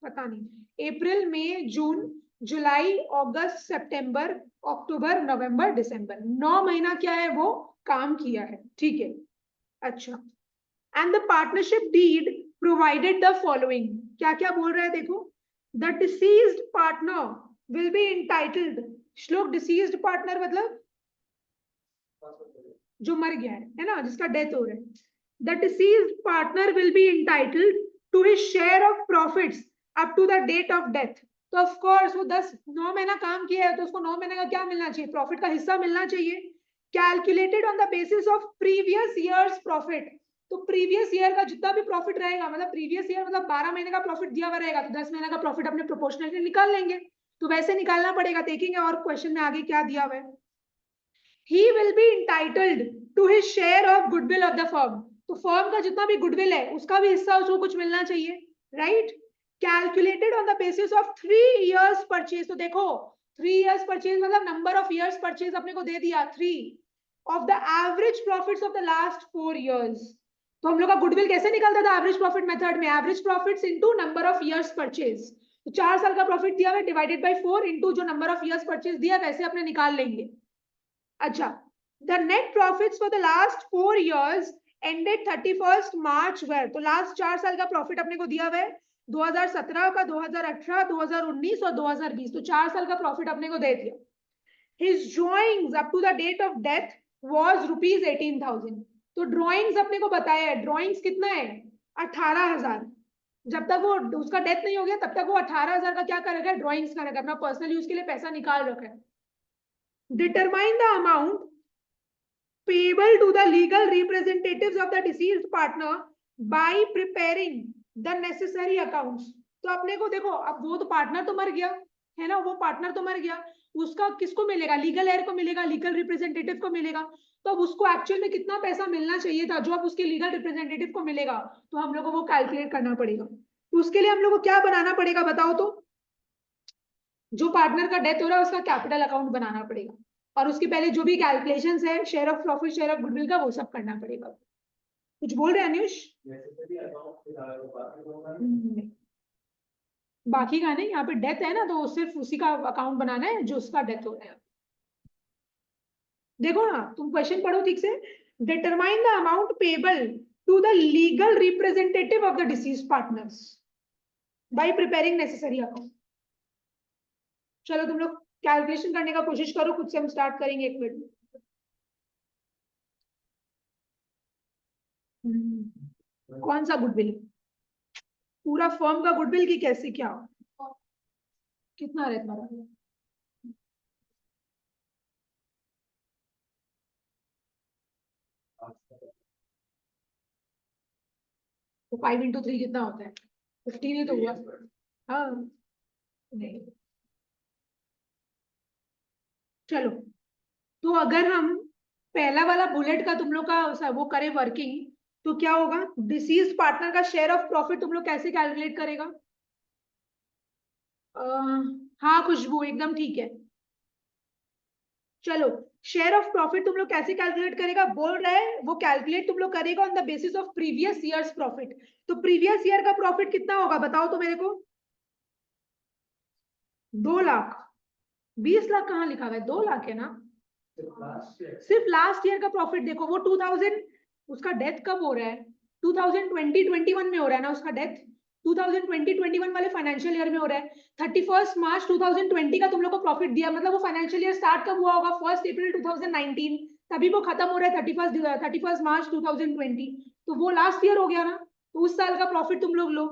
पता नहीं, अप्रैल, मई, जून, जुलाई, अगस्त, सितंबर, अक्टूबर, नवंबर, दिसंबर, 9 महीना क्या है वो काम किया है। ठीक है। अच्छा, and the partnership deed provided the following, क्या क्या बोल रहा है देखो। The deceased partner will be entitled, श्लोक डिसीज्ड पार्टनर मतलब जो मर गया है ना, जिसका डेथ हो रहा है. The deceased partner will be entitled to his share of profits up to the date of death. तो ऑफ कोर्स वो 9 महीना काम किया है तो उसको 9 महीने का क्या मिलना चाहिए, प्रॉफिट का हिस्सा मिलना चाहिए. Calculated on the basis of previous years profit. तो प्रीवियस ईयर का जितना भी प्रॉफिट रहेगा, मतलब प्रीवियस ईयर मतलब 12 महीने का प्रॉफिट दिया हुआ रहेगा, तो 10 महीने का प्रॉफिट अपने प्रोपोर्शनली निकाल लेंगे. तो वैसे निकालना पड़ेगा. देखेंगे और क्वेश्चन में आगे क्या दिया हुआ है. He will be entitled to his share of goodwill of the firm. तो फर्म का जितना भी गुडविल है उसका भी हिस्सा उसको कुछ मिलना चाहिए, right. Calculated on the basis of 3 years purchase. तो देखो 3 years परचेज मतलब नंबर ऑफ इयर्स परचेज अपने को दे दिया 3 of the average profits of the last 4 years. तो हम लोग का गुडविल कैसे निकलता था एवरेज प्रॉफिट मेथड में, average profits into number of years purchase. तो 4 साल का प्रॉफिट दिया हुआ डिवाइडेड बाय 4 इनटू जो नंबर ऑफ इयर्स परचेज दिया वैसे अपने निकाल लेंगे. अच्छा, the net profits for the last 4 years ended 31st March were. तो लास्ट 4 साल का प्रॉफिट अपने को दिया हुआ है 2017 का, 2018, 2019 और 2020. तो 4 साल का प्रॉफिट अपने को दे दिया. His drawings up to the date of death was rupees 18,000. तो ड्रॉइंग्स अपने को बताया है, ड्रॉइंग्स कितना है 18,000. जब तक वो उसका डेथ नहीं हो गया तब तक वो 18,000 का क्या कर रखा है, ड्रॉइंग्स का रखा है, अपना पर्सनल यूज के लिए पैसा निकाल रखा है. Determine the amount payable to the legal representatives of the deceased partner by preparing the necessary accounts. तो अपने को देखो, अब वो तो पार्टनर तो मर गया है ना, वो पार्टनर तो मर गया, उसका किसको मिलेगा, लीगल एयर को मिलेगा, लीगल रिप्रेजेंटेटिव को मिलेगा. तो अब उसको एक्चुअल में कितना पैसा मिलना चाहिए था जो अब उसके लीगल रिप्रेजेंटेटिव को मिलेगा, तो हम लोग को वो कैलकुलेट करना पड़ेगा. तो उसके लिए हम लोग को क्या बनाना पड़ेगा बताओ तो. जो पार्टनर का डेथ हो रहा है उसका कैपिटल अकाउंट बनाना पड़ेगा और उसके पहले जो भी कैलकुलेशंस है share of profit, share of goodwill का, वो सब करना पड़ेगा. कुछ बोल रहे हैं अनुष? बाकी का नहीं, यहाँ पे डेथ है ना तो सिर्फ उसी का अकाउंट बनाना है जो उसका डेथ हो रहा है. देखो ना, तुम क्वेश्चन पढ़ो ठीक से. Determine the amount payable to the legal representative of the deceased partners by preparing necessary account. चलो तुम लोग कैलकुलेशन करने का कोशिश करो खुद से, हम स्टार्ट करेंगे 1 मिनट में. कौन सा गुडविल, पूरा फर्म का गुडविल की कैसे क्या, कितना है तुम्हारा? तो 5 into 3 कितना होता है, 15 ही तो हुआ. हाँ नहीं, चलो. तो अगर हम पहला वाला बुलेट का तुम लोग का वो करें वर्किंग, तो क्या होगा, डिसीज पार्टनर का शेयर ऑफ प्रॉफिट तुम लोग कैसे कैलकुलेट करेगा. हाँ खुशबू एकदम ठीक है. चलो, शेयर ऑफ प्रॉफिट तुम लोग कैसे कैलकुलेट करेगा बोल रहा है, वो कैलकुलेट तुम लोग करेगा on the basis of previous years profit. तो प्रीवियस ईयर का प्रॉफिट कितना होगा बताओ तो मेरे को. 2 लाख. 20 लाख कहाँ लिखा हुआ है, 2 लाख है ना. सिर्फ लास्ट ईयर का प्रॉफिट देखो, वो 2000, उसका डेथ कब हो रहा है, 2020-21 में हो रहा है ना उसका डेथ. 2020-21 वाले फाइनेंशियल ईयर में हो रहा है. 31 मार्च 2020 का तुम लोग को प्रॉफिट दिया, मतलब वो फाइनेंशियल ईयर स्टार्ट कब हुआ होगा, 1 अप्रैल 2019, तभी वो खत्म हो रहा है 31 मार्च 2020. तो वो लास्ट ईयर हो गया ना, तो उस साल का प्रॉफिट तुम लोग लो.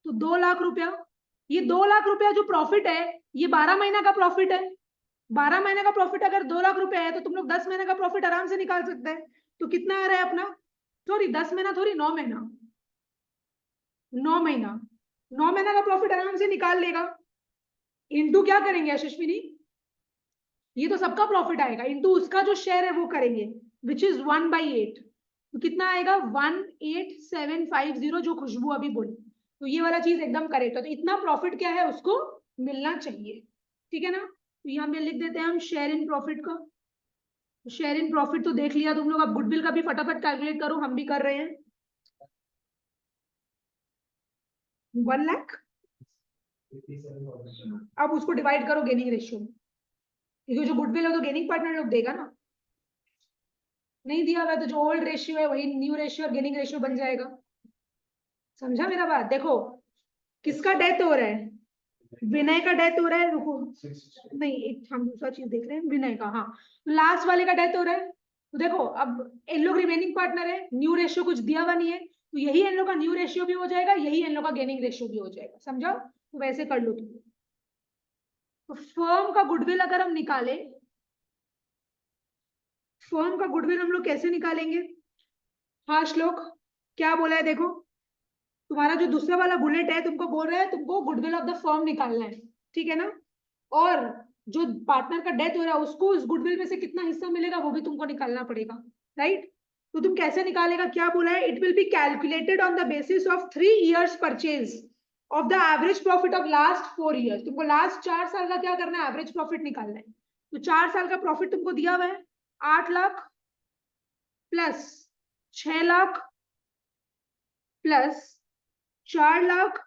तो 2 लाख रुपया, ये 2 लाख रुपया जो प्रॉफिट है ये 12 महीना का प्रॉफिट है. 12 महीने का प्रॉफिट अगर 2 लाख रुपए है तो तुम लोग 10 महीने का प्रॉफिट आराम से निकाल सकते हैं. तो कितना आ रहा है अपना, सॉरी 10 महीना थोड़ी, 9 महीना, 9 महीना, 9 महीना का प्रॉफिट आराम से निकाल लेगा. इंटू क्या करेंगे यशस्विनी, ये तो सबका प्रॉफिट आएगा, इंटू उसका जो शेयर है वो करेंगे विच इज 1/8. तो कितना आएगा 18750 जो खुशबू अभी बोली. तो ये वाला चीज एकदम करेक्ट है. तो इतना प्रॉफिट क्या है उसको मिलना चाहिए, ठीक है ना. तो यहाँ पे लिख देते हैं हम शेयर इन प्रॉफिट का. शेयर इन प्रॉफिट तो देख लिया तुम लोग, अब गुडविल का भी फटाफट कैलकुलेट करो, हम भी कर रहे हैं. 1 लाख. अब उसको डिवाइड करो गेनिंग रेशियो में, क्योंकि जो गुडविल है तो गेनिंग पार्टनर लोग देगा ना. नहीं दिया हुआ तो जो ओल्ड रेशियो है वही न्यू रेशियो और गेनिंग रेशियो बन जाएगा. समझा मेरा बात. देखो किसका डेथ हो रहा है, विनय का डेथ हो रहा है, रुको नहीं, एक हम दूसरा चीज देख रहे हैं, विनय का, हाँ लास्ट वाले का डेथ हो रहा है। तो देखो अब इन लोग रिमेनिंग पार्टनर है, न्यू रेशियो कुछ दिया हुआ नहीं है, तो यही इन लोग का न्यू रेशियो भी हो जाएगा, यही इन लोग का गेनिंग रेशियो भी हो जाएगा, समझा? तो वैसे कर लो तुम। तो फर्म का गुडविल अगर हम निकाले, फर्म का गुडविल हम लोग कैसे निकालेंगे? हाँ श्लोक, क्या बोला है देखो, तुम्हारा जो दूसरा वाला बुलेट है तुमको बोल रहा है तुमको गुडविल ऑफ द फर्म निकालना है, ठीक है ना? और जो पार्टनर का डेथ हो रहा है उसको उस गुडविल में से कितना हिस्सा मिलेगा वो भी तुमको निकालना पड़ेगा, राइट? तो तुम कैसे निकालेगा, क्या बोला है? It will be calculated on the basis of 3 years purchase of the average profit of last 4 years। तुमको लास्ट 4 साल का क्या करना है, एवरेज प्रॉफिट निकालना है। तो 4 साल का प्रॉफिट तुमको दिया हुआ है 8 lakh plus 6 lakh plus 4 lakh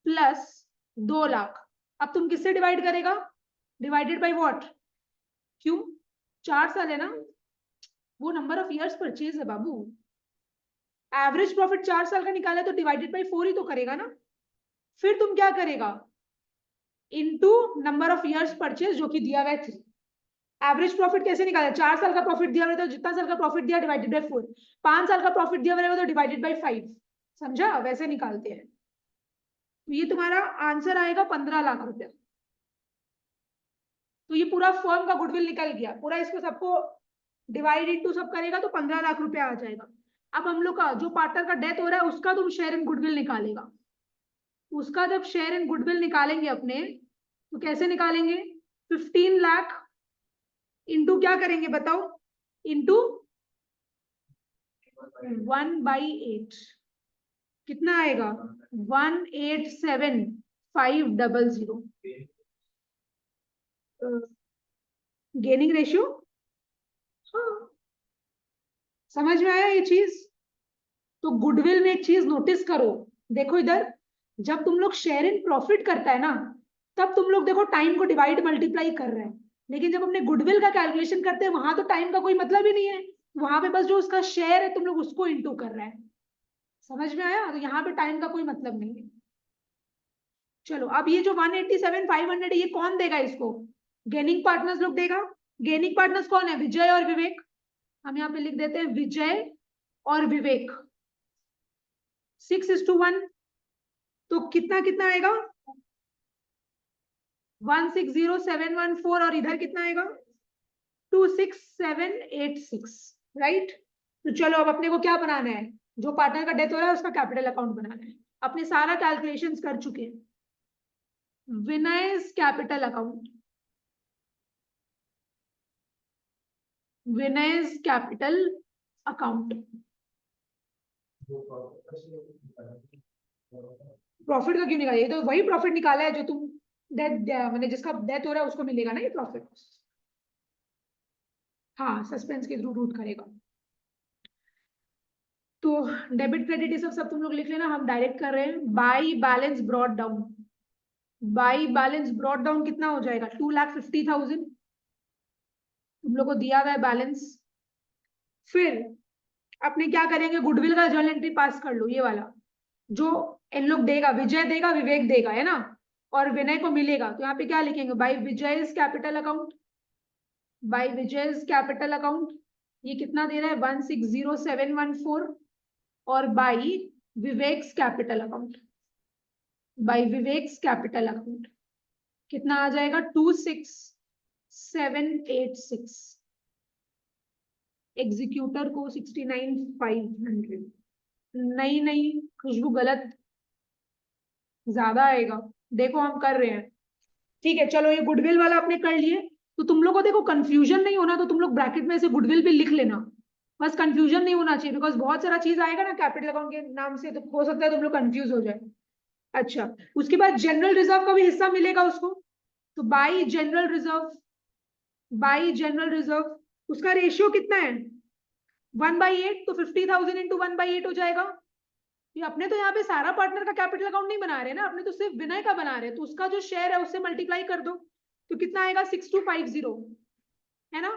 plus 2 lakh. अब तुम किससे डिवाइड करेगा, डिवाइडेड बाय व्हाट? क्यों, 4 साल है ना, वो नंबर ऑफ इयर्स परचेज है बाबू। एवरेज प्रॉफिट 4 साल का निकाला तो डिवाइडेड बाय 4 ही तो करेगा ना। फिर तुम क्या करेगा, into number of years purchase जो कि दिया हुआ है 3। एवरेज प्रॉफिट कैसे निकाला, 4 साल का प्रॉफिट दिया हुआ है तो जितना साल का प्रॉफिट दिया डिवाइडेड बाय 4, 5 साल का प्रॉफिट दिया हुआ है तो डिवाइडेड बाय 5, समझा? वैसे निकालते हैं। तो ये तुम्हारा आंसर आएगा 15 लाख रुपया। तो ये पूरा फर्म का गुडविल निकल गया, पूरा इसको सबको डिवाइड इनटू सब करेगा तो 15 लाख रुपया आ जाएगा। अब हम लोग का जो पार्टनर का डेथ हो रहा है उसका तुम शेयर इन गुडविल निकालेगा, उसका जब शेयर इन गुडविल निकालेंगे अपने, तो कैसे निकालेंगे? 15 लाख इंटू क्या करेंगे बताओ, इंटू 1/8, कितना आएगा? 187,500 गेनिंग रेशियो। हाँ, समझ में आया ये चीज? तो गुडविल में एक चीज नोटिस करो, देखो इधर, जब तुम लोग शेयर इन प्रॉफिट करता है ना, तब तुम लोग देखो टाइम को डिवाइड मल्टीप्लाई कर रहे हैं, लेकिन जब हमने गुडविल का कैलकुलेशन करते हैं वहां तो टाइम का कोई मतलब ही नहीं है, वहां पे बस जो उसका शेयर है तुम लोग उसको इंटू कर रहे हैं। समझ में आया? तो यहाँ पे टाइम का कोई मतलब नहीं है। चलो अब ये जो 187,500 है ये कौन देगा इसको? गेनिंग पार्टनर्स लोग देगा। गेनिंग पार्टनर्स कौन है? विजय और विवेक। हम यहाँ पे लिख देते हैं विजय और विवेक। 6:1, तो कितना कितना आएगा? 160,714, और इधर कितना आएगा? 26786, राइट? तो चलो अब अपने को क्या बनाना है, जो पार्टनर का डेथ हो रहा है उसका कैपिटल अकाउंट बनाना है। अपने सारा कैलकुलेशंस कर चुके हैं। Vinay's capital account, Vinay's capital account. Profit का क्यों निकाला, ये तो वही प्रॉफिट निकाला है जो तुम डेथ मैंने जिसका डेथ हो रहा है उसको मिलेगा ना ये प्रॉफिट। हाँ, सस्पेंस के थ्रू रूट करेगा। तो डेबिट क्रेडिट ये सब तुम लोग लिख लेना, हम डायरेक्ट कर रहे हैं। By balance brought down, by balance brought down कितना हो जाएगा? 2,50,000 तुम लोग को दिया हुआ है बैलेंस। फिर अपने क्या करेंगे, गुडविल का जर्नल एंट्री पास कर लो, ये वाला जो इन लोग देगा, विजय देगा विवेक देगा, है ना, और विनय को मिलेगा। तो यहाँ पे क्या लिखेंगे, by Vijay capital account, by Vijay capital account, ये कितना दे रहा है? 160,714, और by vivax capital account, by vivax capital account कितना आ जाएगा? 26,786। एग्जीक्यूटर को 69,500। नहीं नहीं खुशबू, गलत, ज्यादा आएगा। देखो हम कर रहे हैं, ठीक है। चलो ये गुडविल वाला आपने कर लिए, तो तुम लोग को देखो कंफ्यूजन नहीं होना, तो तुम लोग ब्रैकेट में से गुडविल भी लिख लेना, बस कंफ्यूजन नहीं होना चाहिए, बिकॉज बहुत सारा चीज आएगा ना कैपिटल अकाउंट के नाम से, तो हो सकता है तुम लोग कंफ्यूज हो जाए। अच्छा, उसके बाद जनरल रिजर्व का भी हिस्सा मिलेगा उसको, तो by general reserve, by general reserve उसका रेशियो कितना है? 1/8, तो 50,000 इंटू 1/8 हो जाएगा। ये अपने तो यहाँ पे सारा पार्टनर का कैपिटल अकाउंट नहीं बना रहे ना, अपने तो सिर्फ विनय का बना रहे, तो उसका जो शेयर है उससे मल्टीप्लाई कर दो, तो कितना आएगा? 6250, है ना?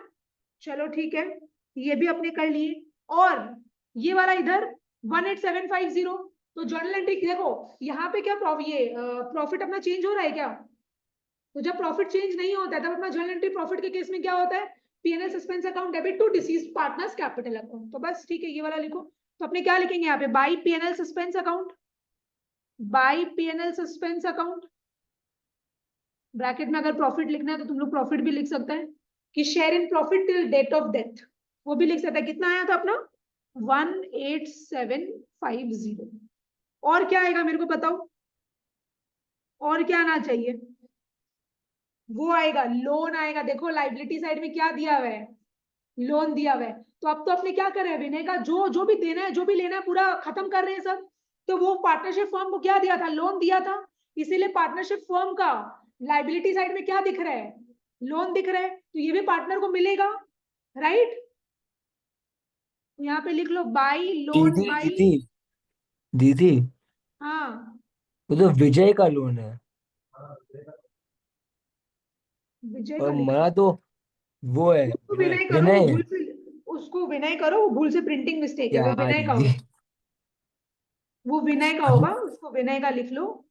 चलो ठीक है, ये भी अपने कर लिए। और ये वाला इधर 18750, तो जर्नल एंट्री देखो, यहाँ पे क्या प्रॉफिट अपना चेंज हो रहा है क्या? तो जब प्रॉफिट चेंज नहीं होता है तब अपना जर्नल एंट्री प्रॉफिट के केस में क्या होता है? PNL suspense account debit to deceased partners capital account. तो बस ठीक है, ये वाला लिखो। तो अपने क्या लिखेंगे यहाँ पे? By PNL suspense account, by PNL suspense account. Bracket में अगर प्रॉफिट लिखना है तो तुम लोग प्रॉफिट भी लिख सकते हैं कि share in profit till date of death, वो भी लिख सकते हैं। कितना आया था अपना? 18750। और क्या आएगा मेरे को बताओ, और क्या आना चाहिए? वो आएगा, लोन आएगा। देखो लाइबिलिटी साइड में क्या दिया हुआ है? लोन दिया हुआ है। तो अब तो अपने क्या करे, विनय का जो जो भी देना है जो भी लेना है पूरा खत्म कर रहे हैं सब। तो वो पार्टनरशिप फर्म को क्या दिया था? लोन दिया था। इसीलिए पार्टनरशिप फर्म का लाइबिलिटी साइड में क्या दिख रहा है? लोन दिख रहा है। तो ये भी पार्टनर को मिलेगा, राइट? तो यहाँ पे लिख लो बाई लोन दीदी बाई। दीदी दीदी, हाँ, वो तो विजय का लोन है, विजय का और लिखा मना है। तो वो है, उसको विनय विनय करो, वो विनय है। भूल से, उसको विनय करो, वो भूल से प्रिंटिंग मिस्टेक है, वो क्या विनय का दीदी। होगा। वो विनय का होगा, उसको विनय का लिख लो।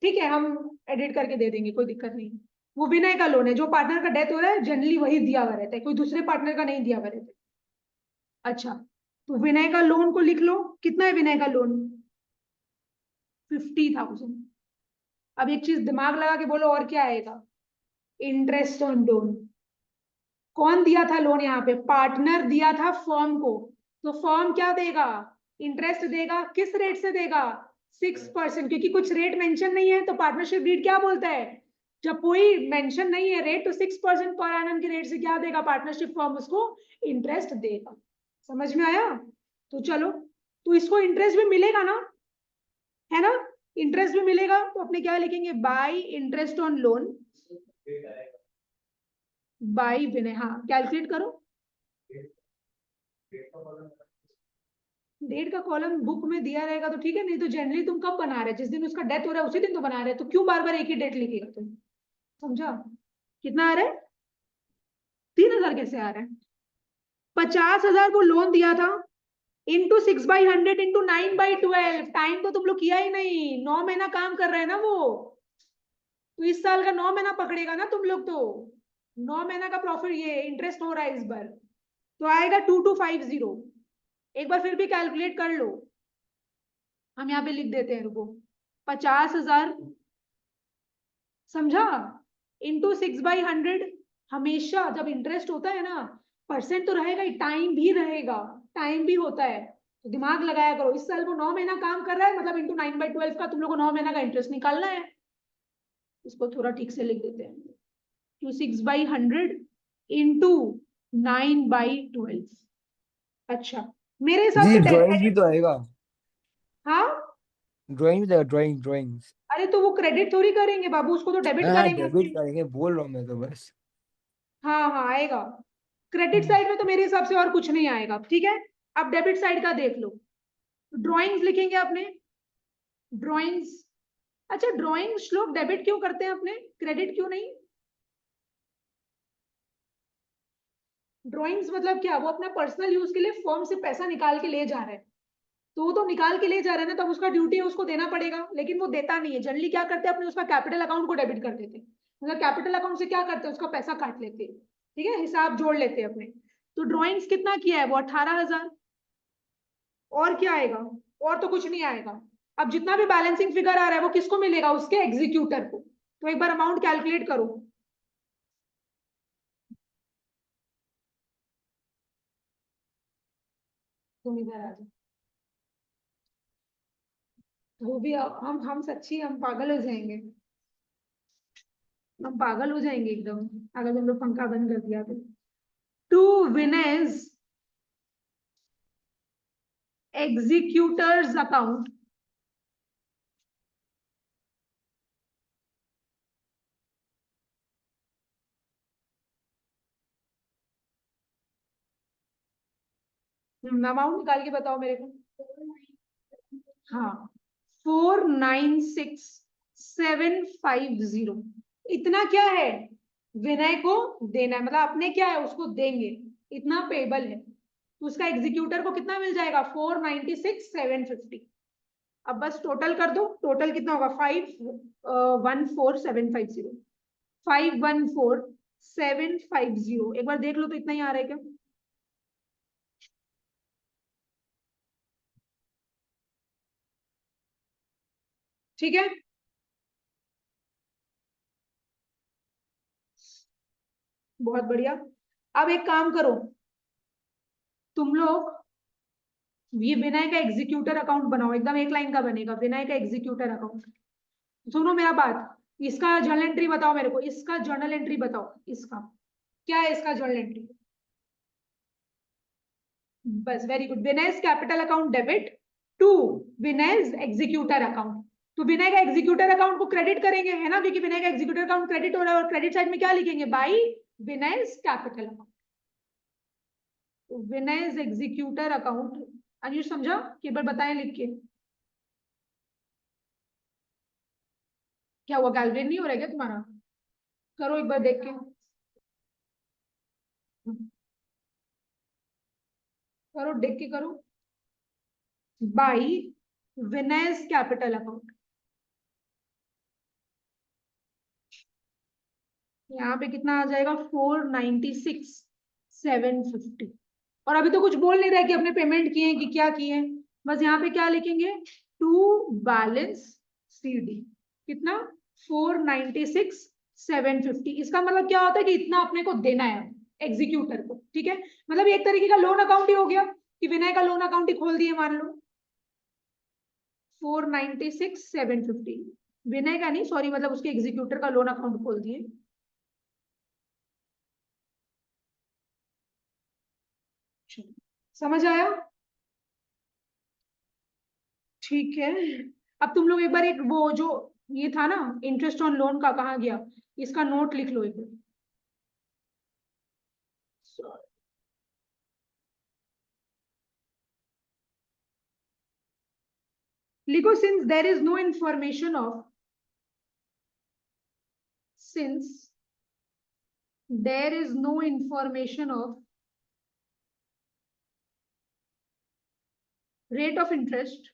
ठीक है, हम एडिट करके दे देंगे, कोई दिक्कत नहीं। वो विनय का लोन है, जो पार्टनर का डेथ हो रहा है जनरली वही दिया हुआ रहता है, कोई दूसरे पार्टनर का नहीं दिया हुआ रहता है। अच्छा, तो विनय का लोन को लिख लो। कितना है विनय का लोन? 50,000। अब एक चीज दिमाग लगा के बोलो, और क्या आएगा? Interest on loan. कौन दिया था लोन? यहाँ पे पार्टनर दिया था फर्म को। तो फर्म क्या देगा? इंटरेस्ट देगा। किस रेट से देगा? 6%। क्योंकि कुछ रेट मेंशन नहीं है तो पार्टनरशिप डीड क्या बोलता है? जब कोई मेंशन नहीं है रेट, तो 6% पर एनम की रेट से क्या देगा पार्टनरशिप फर्म? उसको इंटरेस्ट देगा। समझ में आया? तो चलो, तो इसको इंटरेस्ट भी मिलेगा ना, है ना? इंटरेस्ट भी मिलेगा। तो अपने क्या लिखेंगे? By interest on loan by Vinay. हाँ, कैलकुलेट करो। डेट का कॉलम बुक में दिया रहेगा तो ठीक है, नहीं तो जनरली तुम कब बना रहे? जिस दिन उसका डेथ हो रहा है उसी दिन तो बना रहे, तो क्यों बार बार एक ही डेट लिखेगा तुम? समझा? कितना आ रहा है? 3,000 कैसे आ रहा है? 50,000 को लोन दिया था, इंटू 6/100 इंटू 9/12। टाइम तो तुम लोग किया ही नहीं, 9 महीना काम कर रहे हैं ना वो। तो इस साल का 9 महीना पकड़ेगा ना तुम लोग तो। 9 महीना का प्रॉफिट ये इंटरेस्ट हो रहा है इस बार। तो आएगा 2250। एक बार फिर भी कैलकुलेट कर लो। हम यहाँ पे लिख देते हैं, रुको। 50,000, समझा, इंटू 6/100। हमेशा जब इंटरेस्ट होता है ना, परसेंट तो रहेगा ही, टाइम भी रहेगा, टाइम भी होता है। तो दिमाग लगाया करो। इस साल को 9 महीना काम कर रहा है, मतलब इंटू 9/12 का तुम लोग को 9 महीना का इंटरेस्ट निकालना है। इसको थोड़ा ठीक से लिख देते हैं, टू 6/100 इंटू 9/12। अच्छा, मेरे हिसाब जी से ड्राइंग्स भी क्रेडिट। तो आएगा, हाँ, ड्राइंग भी तो आएगा, ड्राइंग्स। अरे तो वो क्रेडिट थोड़ी करेंगे बाबू, उसको तो डेबिट हाँ करेंगे डेबिट अपने। करेंगे, बोल रहा हूँ मैं तो बस। हाँ हाँ, आएगा। क्रेडिट साइड में तो मेरे हिसाब से और कुछ नहीं आएगा, ठीक है। अब डेबिट साइड का देख लो। ड्राइंग्स लिखेंगे अपने, ड्राइंग्स। अच्छा, ड्राइंग्स लोग डेबिट क्यों करते हैं अपने, क्रेडिट क्यों नहीं? ड्राइंग्स मतलब क्या? वो अपना पर्सनल यूज के लिए फर्म से पैसा निकाल के ले जा रहे हैं। तो वो तो निकाल के ले जा रहे हैं ना, तब उसका ड्यूटी है, उसको देना पड़ेगा। लेकिन वो देता नहीं है जनरली। क्या करते हैं अपने, उसका कैपिटल अकाउंट को डेबिट कर देते हैं। मतलब कैपिटल अकाउंट से क्या करते हैं, उसका पैसा काट लेते हैं। ठीक है, हिसाब जोड़ लेते हैं अपने। तो ड्राइंग्स कितना किया है? वो 18,000। और क्या आएगा? और तो कुछ नहीं आएगा। अब जितना भी बैलेंसिंग फिगर आ रहा है वो किसको मिलेगा? उसके एग्जीक्यूटर को। तो एक बार अमाउंट कैलकुलेट करो। तुम इधर आ जाओ। वो भी हम सच्ची हम पागल हो जाएंगे। हम पागल हो जाएंगे एकदम, अगर तुम लोग पंखा बंद कर दिया तो। To Vinay's executors account. Amount निकाल के बताओ मेरे को। हाँ, 496,750। इतना क्या है? विनय को देना है, मतलब अपने क्या है उसको देंगे। इतना पेबल है। तो उसका एग्जीक्यूटर को कितना मिल जाएगा? 496,750। अब बस टोटल कर दो, टोटल कितना होगा 514750, 514750। एक बार देख लो तो इतना ही आ रहा है क्या? ठीक है, बहुत बढ़िया। अब एक काम करो तुम लोग, ये विनय का एग्जीक्यूटर अकाउंट बनाओ, एकदम एक लाइन का बनेगा, विनय का एग्जीक्यूटर अकाउंट। सुनो मेरा बात, इसका जर्नल एंट्री बताओ मेरे को, इसका जर्नल एंट्री बताओ, इसका क्या है, इसका जर्नल एंट्री? बस very good, Vinay's capital account debit to Vinay's executor account. तो विनय का एग्जीक्यूटर अकाउंट को क्रेडिट करेंगे, है ना, क्योंकि विनय का एग्जीक्यूटर अकाउंट क्रेडिट हो रहा है, और क्रेडिट साइड में क्या लिखेंगे, by Vinay's capital account, Vinay's executor account. Anuj समझा कि एक बार बताएं लिख के? क्या हुआ, कैलकुलेट नहीं हो रहा है क्या तुम्हारा? करो एक बार देख के, करो देख के करो, बाई विनय's कैपिटल अकाउंट। यहाँ पे कितना आ जाएगा, 496,750। और अभी तो कुछ बोल नहीं रहा है कि अपने पेमेंट किए हैं कि क्या किए हैं, बस यहाँ पे क्या लिखेंगे, टू बैलेंस CD। कितना, 496,750। इसका मतलब क्या होता है कि इतना अपने को देना है एग्जीक्यूटर को, ठीक है। मतलब एक तरीके का लोन अकाउंट ही हो गया, कि विनय का लोन अकाउंट ही खोल दिए मान लो। 496,750 विनय का नहीं, सॉरी, मतलब उसके एग्जीक्यूटर का लोन अकाउंट खोल दिए। समझ आया? ठीक है। अब तुम लोग एक बार एक वो जो ये था ना इंटरेस्ट ऑन लोन का, कहाँ गया, इसका नोट लिख लो एक बार। लिखो, since there is no information of, since there is no information of rate of interest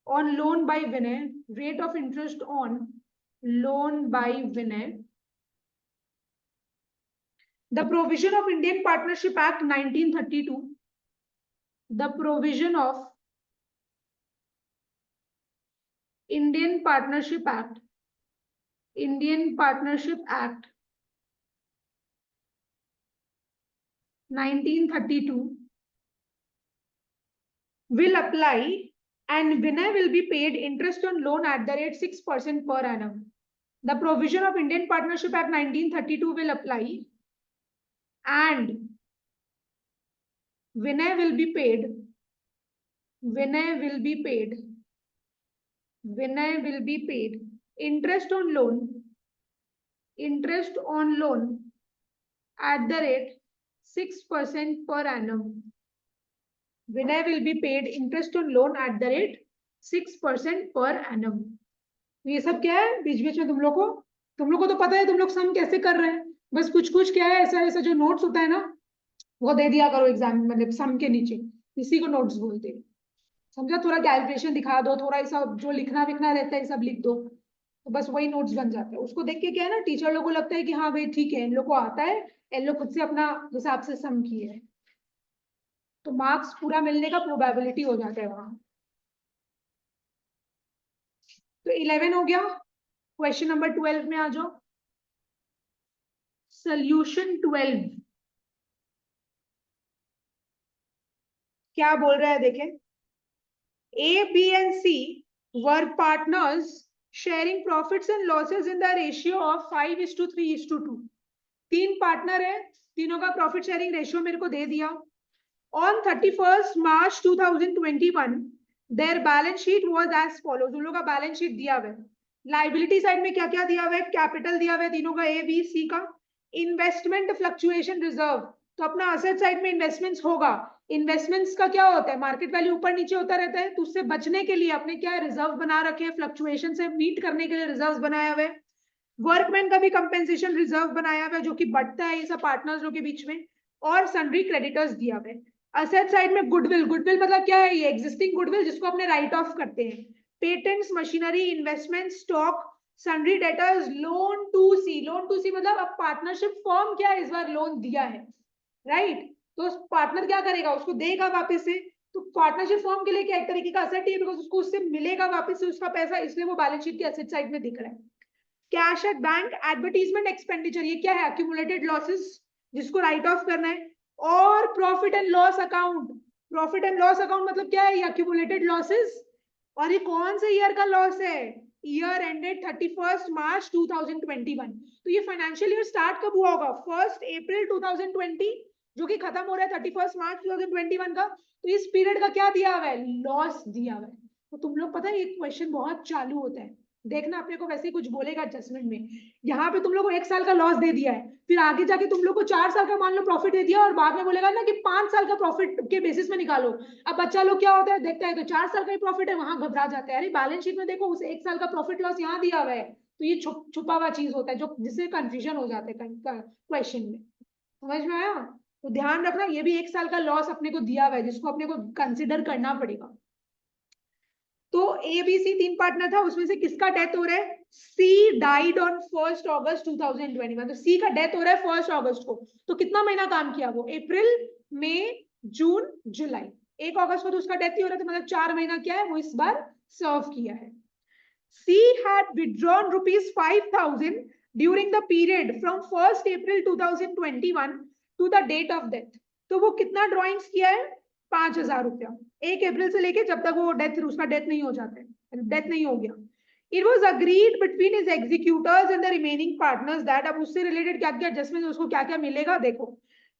on loan by Vinay, rate of interest on loan by Vinay, the provision of Indian Partnership Act 1932, the provision of Indian Partnership Act 1932 will apply, and Vinay will be paid interest on loan at the rate 6% per annum. The provision of Indian Partnership Act 1932 will apply, and Vinay will be paid interest on loan at the rate 6% per annum. Vinay will be paid interest on loan at the rate 6% per annum. ये सब क्या है बीच बीच में तुम लोग को तो पता है तुम लोग सम कैसे कर रहे हैं, बस कुछ कुछ क्या है ऐसा ऐसा जो नोट्स होता है ना वो दे दिया करो एग्जाम, मतलब सम के नीचे, इसी को नोट्स बोलते हैं। समझा, थोड़ा कैलकुलेशन दिखा दो, थोड़ा ऐसा जो लिखना विखना रहता है सब लिख दो, तो बस वही नोट्स बन जाता है। उसको देख के क्या है ना, टीचर लोगों को लगता है कि हाँ भाई ठीक है, इन लोग को आता है, इन लोग खुद से अपना हिसाब से सम किए है, तो मार्क्स पूरा मिलने का प्रोबेबिलिटी हो जाता है वहां। तो 11 हो गया, क्वेश्चन नंबर 12 में आ जाओ। सोल्यूशन 12 क्या बोल रहा है देखें, A, B and C were partners sharing profits and losses in the ratio of 5:3:2। तीन पार्टनर है, तीनों का प्रॉफिट शेयरिंग रेशियो मेरे को दे दिया। On 31st March 2021 their balance sheet was as follows। उन लोगों का बैलेंस शीट दिया हुआ है, लाइबिलिटी साइड में क्या क्या दिया हुआ है, कैपिटल दिया हुआ है तीनों का, A, B, C का, इन्वेस्टमेंट फ्लक्चुएशन रिजर्व, तो अपना असेट साइड में इन्वेस्टमेंट्स होगा। इन्वेस्टमेंट्स का क्या होता है, मार्केट वैल्यू ऊपर नीचे होता रहता है, तो उससे बचने के लिए अपने क्या रिजर्व बना रखे हैं, फ्लक्चुएशन से मीट करने के लिए रिजर्व बनाया हुआ है। वर्कमैन का भी कंपेंसेशन रिजर्व बनाया हुआ है जो कि बढ़ता है ये सब पार्टनर्स के बीच में, और सन्ड्री क्रेडिटर्स दिया हुआ है। असेट साइड में गुडविल, गुडविल मतलब क्या है, ये एग्जिस्टिंग गुडविल जिसको अपने राइट ऑफ करते हैं। Patents, machinery, investment, stock, sundry debtors, loan to C. Loan to C मतलब अब पार्टनरशिप फॉर्म क्या है, इस बार लोन दिया है, राइट? तो पार्टनर क्या करेगा, उसको देगा वापस से। तो पार्टनरशिप फॉर्म के लिए क्या एक तरीके का असेट है, बिकॉज उसको उससे मिलेगा वापस से उसका पैसा, इसलिए वो बैलेंस शीट के असेट साइड में दिख रहा है। Cash at bank, advertisement expenditure, ये क्या है, अक्यूमुलेटेड लॉसेस जिसको राइट ऑफ करना है। और profit and loss account, profit and loss account मतलब क्या है, ये अक्यूमुलेटेड लॉसेस। और ये कौन से ईयर का लॉस है, ईयर एंडेड 31 मार्च 2021। तो ये फाइनेंशियल ईयर स्टार्ट कब हुआ होगा, 1 अप्रैल 2020, जो कि खत्म हो रहा है 31 मार्च 2021 का। तो इस पीरियड का क्या दिया हुआ है, लॉस दिया हुआ है। तो तुम लोग पता है ये क्वेश्चन बहुत चालू होता है, देखना अपने को वैसे ही कुछ बोलेगा जजमेंट में। यहाँ पे तुम लोग को 1 साल का लॉस दे दिया है, फिर आगे जाके तुम लोग को 4 साल का मान लो प्रॉफिट दे दिया, और बाद में बोलेगा ना कि 5 साल का प्रॉफिट के बेसिस में निकालो। अब बच्चा लोग क्या होता है, देखता है तो 4 साल का ही प्रॉफिट है, वहां घबरा जाता है, अरे बैलेंस शीट में देखो उस 1 साल का प्रॉफिट लॉस यहाँ दिया हुआ है। तो ये छुपा हुआ चीज होता है जो जिससे कंफ्यूजन हो जाते हैं क्वेश्चन में। समझ में आया? तो ध्यान रखना, ये भी 1 साल का लॉस अपने को दिया हुआ है जिसको अपने को कंसिडर करना पड़ेगा। तो एबीसी 3 पार्टनर था, उसमें से किसका डेथ हो रहा है, सी डाइड ऑन 1 अगस्त 2021। तो सी का डेथ हो रहा है 1 अगस्त को। तो कितना महीना काम किया वो, अप्रैल, मई, जून, जुलाई। 1 अगस्त को तो उसका डेथ ही हो रहा था, मतलब 4 महीना क्या है वो इस बार सर्व किया है। C had withdrawn rupees 5,000 during the period from 1st April 2021 to the date of death. तो वो कितना ड्रॉइंग्स किया है, 5,000 रुपया, 1 अप्रैल से लेके जब तक वो डेथ, उसका डेथ नहीं हो जाता है, डेथ नहीं हो गया। It was agreed between his executors and the remaining partners that, अब उससे रिलेटेड क्या क्या एडजस्टमेंट, उसको क्या क्या मिलेगा देखो।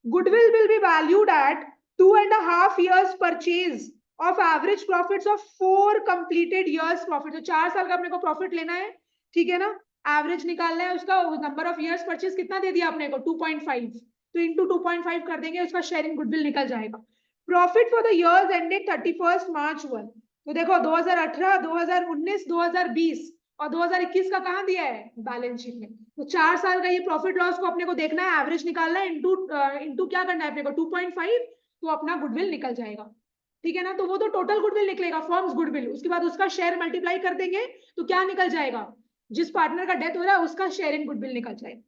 Goodwill will be valued at 2.5 years purchase of average profits of 4 completed years profit। तो 4 साल का अपने को प्रॉफिट लेना है, ठीक है ना, एवरेज निकालना है उसका, नंबर ऑफ इयर्स परचेज कितना दे दिया अपने को 2.5, तो इंटू 2.5 कर देंगे, उसका शेयरिंग गुडविल निकल जाएगा। Profit for the years ended 31 मार्च 1। तो देखो 2018, 2019, 2020 और 2021 का कहाँ दिया है, बैलेंस शीट में। तो 4 साल का ये प्रॉफिट लॉस को अपने को देखना है, एवरेज निकालना है, इंटू क्या करना है अपने को 2.5, तो अपना गुडविल निकल जाएगा, ठीक है ना। तो वो तो टोटल गुडविल निकलेगा, फर्म्स गुडविल, उसके बाद उसका शेयर मल्टीप्लाई कर देंगे तो क्या निकल जाएगा, जिस पार्टनर का डेथ हो रहा है उसका शेयर इन गुडविल निकल जाएगा।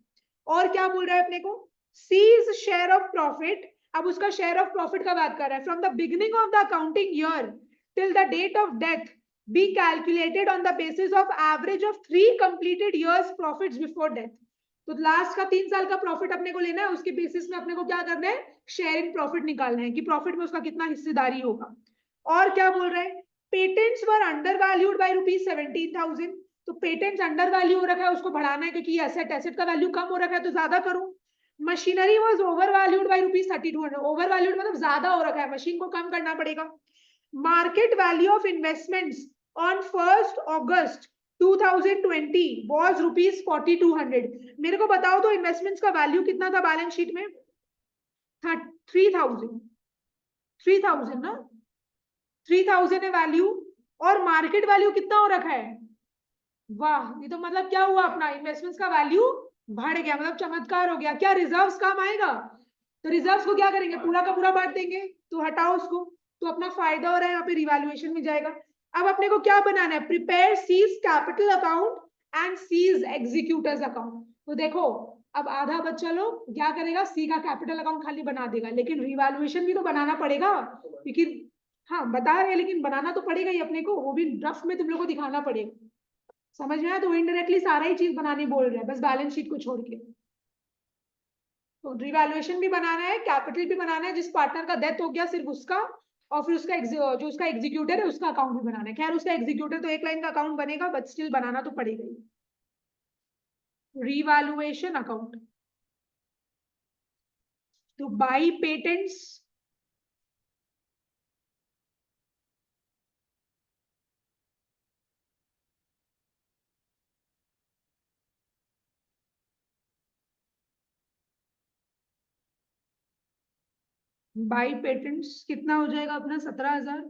और क्या बोल रहा है अपने को, सीज शेयर ऑफ प्रॉफिट, अब उसका शेयर ऑफ प्रॉफिट का बात कर रहा है, from the beginning of the accounting year till the date of death be calculated on the basis of average of 3 completed years profits before death। तो last का 3 साल का प्रॉफिट अपने को लेना है, उसके बेसिस में अपने को क्या करना है, शेयरिंग प्रॉफिट निकालना है कि प्रॉफिट में उसका कितना हिस्सेदारी होगा। और क्या बोल रहे हैं, patents were under valued by ₹17,000। तो पेटेंट्स अंडर वैल्यू हो रखा है, उसको बढ़ाना है क्योंकि एसेट, एसेट का वैल्यू कम हो रखा है तो ज्यादा करूं। Machinery was over valued by ₹3200। Over valued मतलब ज्यादा हो रखा है, मशीन को कम करना पड़ेगा। Market value of investments on 1st August 2020 was ₹4,200। मेरे को बताओ तो इन्वेस्टमेंट्स का वैल्यू कितना था बैलेंस शीट में, 3,000, 3,000 ना, 3,000 है वैल्यू, और मार्केट वैल्यू कितना हो रखा है, वाह, ये तो मतलब क्या हुआ, अपना इन्वेस्टमेंट्स का वैल्यू बढ़ गया, मतलब चमत्कार हो गया। क्या रिजर्व्स काम आएगा, तो रिजर्व्स को क्या करेंगे, पूरा का पूरा बांट देंगे, तो हटाओ उसको, तो अपना फायदा हो रहा है, यहाँ पे रिवैल्यूएशन में जाएगा। अब अपने को क्या बनाना है, prepare C's capital account and C's executors account. तो देखो अब आधा बच्चा लोग क्या करेगा, सी का कैपिटल अकाउंट खाली बना देगा, लेकिन रिवैल्यूएशन भी तो बनाना पड़ेगा, क्योंकि हाँ बता रहे हैं लेकिन बनाना तो पड़ेगा ही अपने को, वो भी रफ में तुम लोग को दिखाना पड़ेगा। समझ में आया, तो इनडायरेक्टली सारा ही चीज बनाने बोल रहे हैं, बस बैलेंस शीट को छोड़ के। तो रिवैल्यूएशन भी बनाना है, कैपिटल भी बनाना है, जिस पार्टनर का डेथ हो गया सिर्फ उसका, और फिर उसका जो उसका एग्जीक्यूटर है उसका अकाउंट भी बनाना है। खैर उसका एग्जीक्यूटर तो एक लाइन का अकाउंट बनेगा, बट स्टिल बनाना तो पड़ेगा ही। रिवैल्यूएशन अकाउंट, तो बाई पेटेंट्स, बाई पेटेंट्स कितना हो जाएगा अपना, 17,000।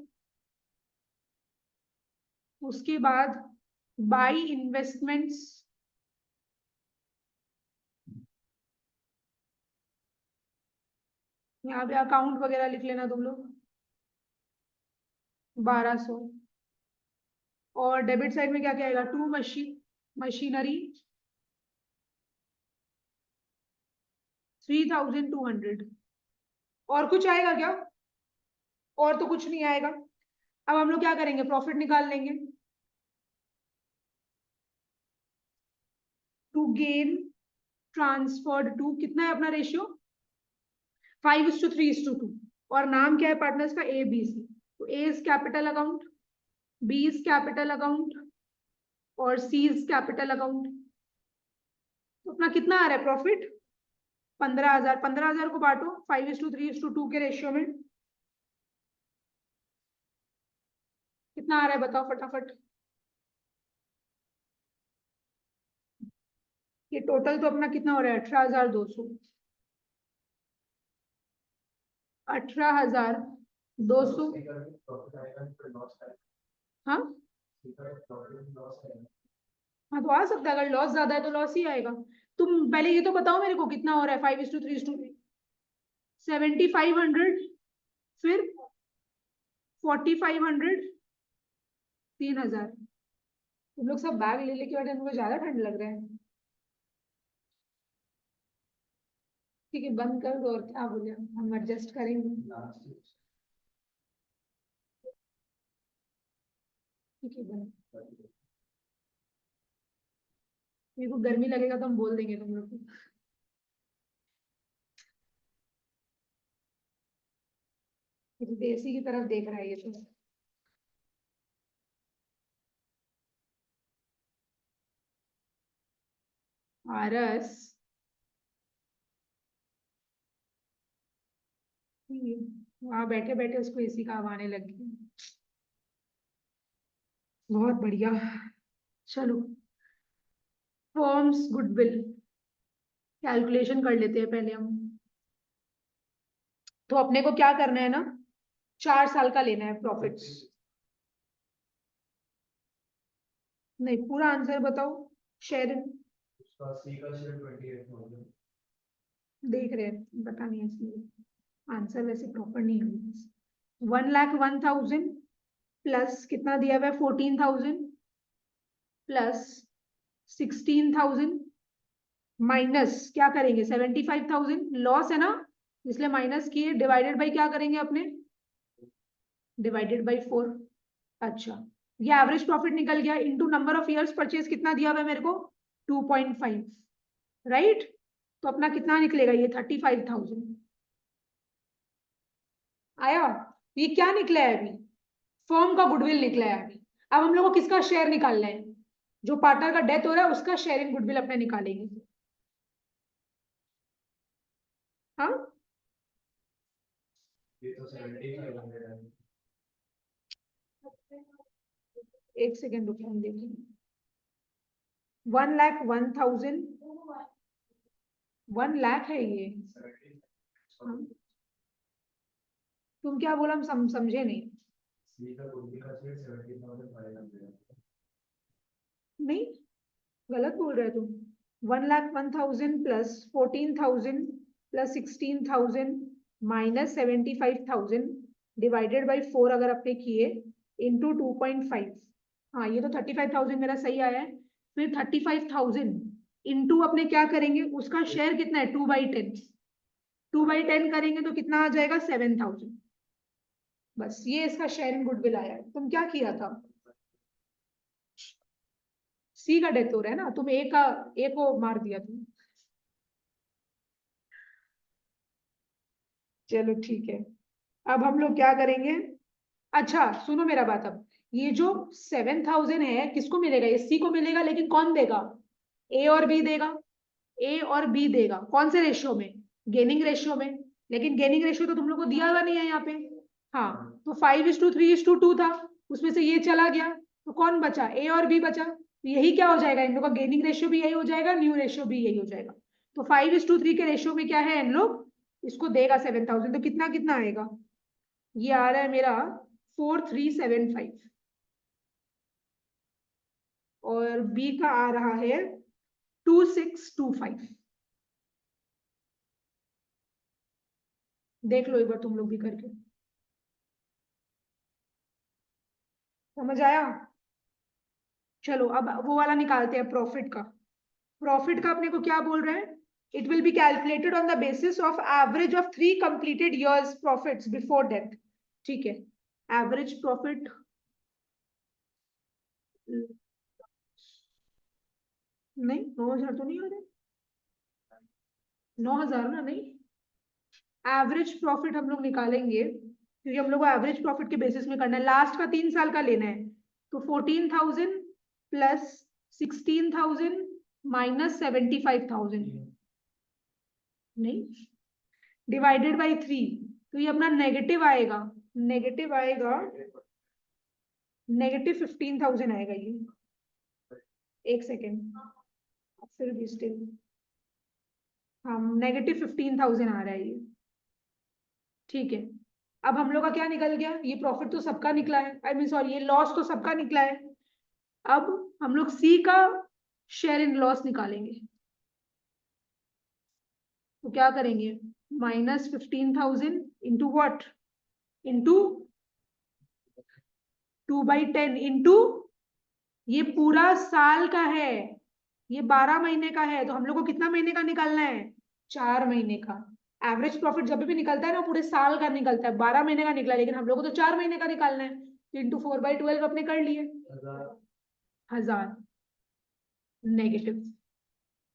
उसके बाद बाई इन्वेस्टमेंट्स, यहाँ पे अकाउंट वगैरह लिख लेना तुम लोग, 1200। और डेबिट साइड में क्या क्या आएगा, टू मशीनरी 3200। और कुछ आएगा क्या? और तो कुछ नहीं आएगा। अब हम लोग क्या करेंगे, प्रॉफिट निकाल लेंगे। टू गेन ट्रांसफर्ड टू, कितना है अपना रेशियो, 5:3:2। और नाम क्या है पार्टनर्स का, ए बी सी। तो A is capital account, B is capital account और सी इज कैपिटल अकाउंट। तो अपना कितना आ रहा है प्रॉफिट, 15,000। 15,000 को बांटो 5:3:2 के रेशियो में, कितना आ रहा है बताओ फटाफट। ये टोटल तो अपना कितना हो रहा है, 18,200। 18,200। हाँ हाँ, तो आ सकता है, अगर लॉस ज्यादा है तो लॉस ही आएगा। तुम पहले ये तो बताओ मेरे को कितना हो रहा है, 5:3:2, 7,500, फिर 4,500, 3,000। तुम लोग सब बैग ले लेके बैठे, मुझे ज्यादा ठंड लग रहा है। ठीक है, बंद कर दो, और क्या बोले, हम एडजस्ट करेंगे। ठीक है बंद। मेरे को गर्मी लगेगा तो हम बोल देंगे तुम लोग को। देसी की तरफ देख रहा है ये तो। आरस, वहां बैठे बैठे उसको एसी का हवा आने लग गई। बहुत बढ़िया। चलो, फॉर्म्स गुडविल कैलकुलेशन कर लेते हैं पहले हम। तो अपने को क्या करना है ना, 4 साल का लेना है प्रॉफिट्स। नहीं, पूरा आंसर बताओ। शेयर देख रहे हैं, पता नहीं है इसलिए आंसर वैसे प्रॉपर नहीं है। 1,01,000 प्लस कितना दिया हुआ है, 14,000 प्लस 16,000 माइनस क्या करेंगे, 75,000। लॉस है ना, इसलिए माइनस किए, डिवाइडेड बाई क्या करेंगे अपने, डिवाइडेड बाई 4। अच्छा, ये एवरेज प्रॉफिट निकल गया, into number of years purchase कितना दिया हुआ है मेरे को, 2.5, राइट। तो अपना कितना निकलेगा ये, 35,000 आया। ये क्या निकला है अभी, फर्म का गुडविल निकला है अभी। अब हम लोग को किसका शेयर निकालना है, जो पार्टनर का डेथ हो रहा है उसका शेयर इन गुडविल अपने निकालेंगे। हाँ, एक सेकेंड रुकिए, हम देखेंगे। 1,01,000, 1 लाख है ये। हाँ, तुम क्या बोला, हम समझे नहीं। नहीं, गलत बोल रहे हो तुम। 1,01,000 plus 14,000 plus 16,000 minus 75,000 divided by 4 अगर अपने किए, इंटू 2.5। हाँ, ये तो 35,000 मेरा सही आया है। फिर 35,000 इंटू अपने क्या करेंगे, उसका शेयर कितना है, 2/10। 2/10 करेंगे तो कितना आ जाएगा, 7,000। बस ये इसका शेयर इन गुडविल आया है। तुम क्या किया था, सी का डेथ हो रहा है ना, तुम ए को मार दिया तुम। चलो ठीक है, अब हम लोग क्या करेंगे। अच्छा सुनो मेरा बात, अब ये जो 7,000 है किसको मिलेगा, ये सी को मिलेगा, लेकिन कौन देगा, ए और बी देगा। ए और बी देगा कौन से रेशियो में, गेनिंग रेशियो में। लेकिन गेनिंग रेशियो तो तुम लोग को दिया हुआ नहीं है यहाँ पे। हाँ, तो 5:3:2 था, उसमें से ये चला गया, तो कौन बचा, ए और बी बचा। तो यही क्या हो जाएगा, इन लोग का गेनिंग रेशियो भी यही हो जाएगा, न्यू रेशियो भी यही हो जाएगा। तो 5:3 के रेशियो में क्या है, इन लोग इसको देगा 7,000। तो कितना कितना आएगा, ये आ रहा है मेरा 4,375, और बी का आ रहा है 2,625। देख लो एक बार तुम लोग भी करके, समझ आया? चलो अब वो वाला निकालते हैं प्रॉफिट का। प्रॉफिट का अपने को क्या बोल रहे हैं? It will be calculated on the basis of average of 3 completed years profits before death. ठीक है, एवरेज प्रॉफिट, नहीं 9,000 तो नहीं हो रहे, 9,000 ना, नहीं, एवरेज प्रॉफिट हम लोग निकालेंगे क्योंकि हम लोग को एवरेज प्रॉफिट के बेसिस में करना है, लास्ट का 3 साल का लेना है। तो 14,000 प्लस 16,000 माइनस 75,000, नहीं, डिवाइडेड बाई 3, तो ये अपना नेगेटिव आएगा, नेगेटिव आएगा, नेगेटिव 15,000 आएगा ये। एक सेकेंड, फिर भी स्टिल हम नेगेटिव 15,000 आ रहा है ये। ठीक है, अब हम लोग का क्या निकल गया, ये प्रॉफिट तो सबका निकला है, आई मीन सॉरी, ये लॉस तो सबका निकला है। अब हम लोग सी का शेयर इन लॉस निकालेंगे, तो क्या करेंगे, -15,000 इंटू वॉट, इंटू 2/10 इंटू, ये पूरा साल का है, ये 12 महीने का है, तो हम लोग को कितना महीने का निकालना है, 4 महीने का। एवरेज प्रॉफिट जब भी निकलता है ना पूरे साल का निकलता है, 12 महीने का निकला, लेकिन हम लोग को तो 4 महीने का निकालना है, तो इंटू 4/12 अपने कर लिए, 1,000 नेगेटिव।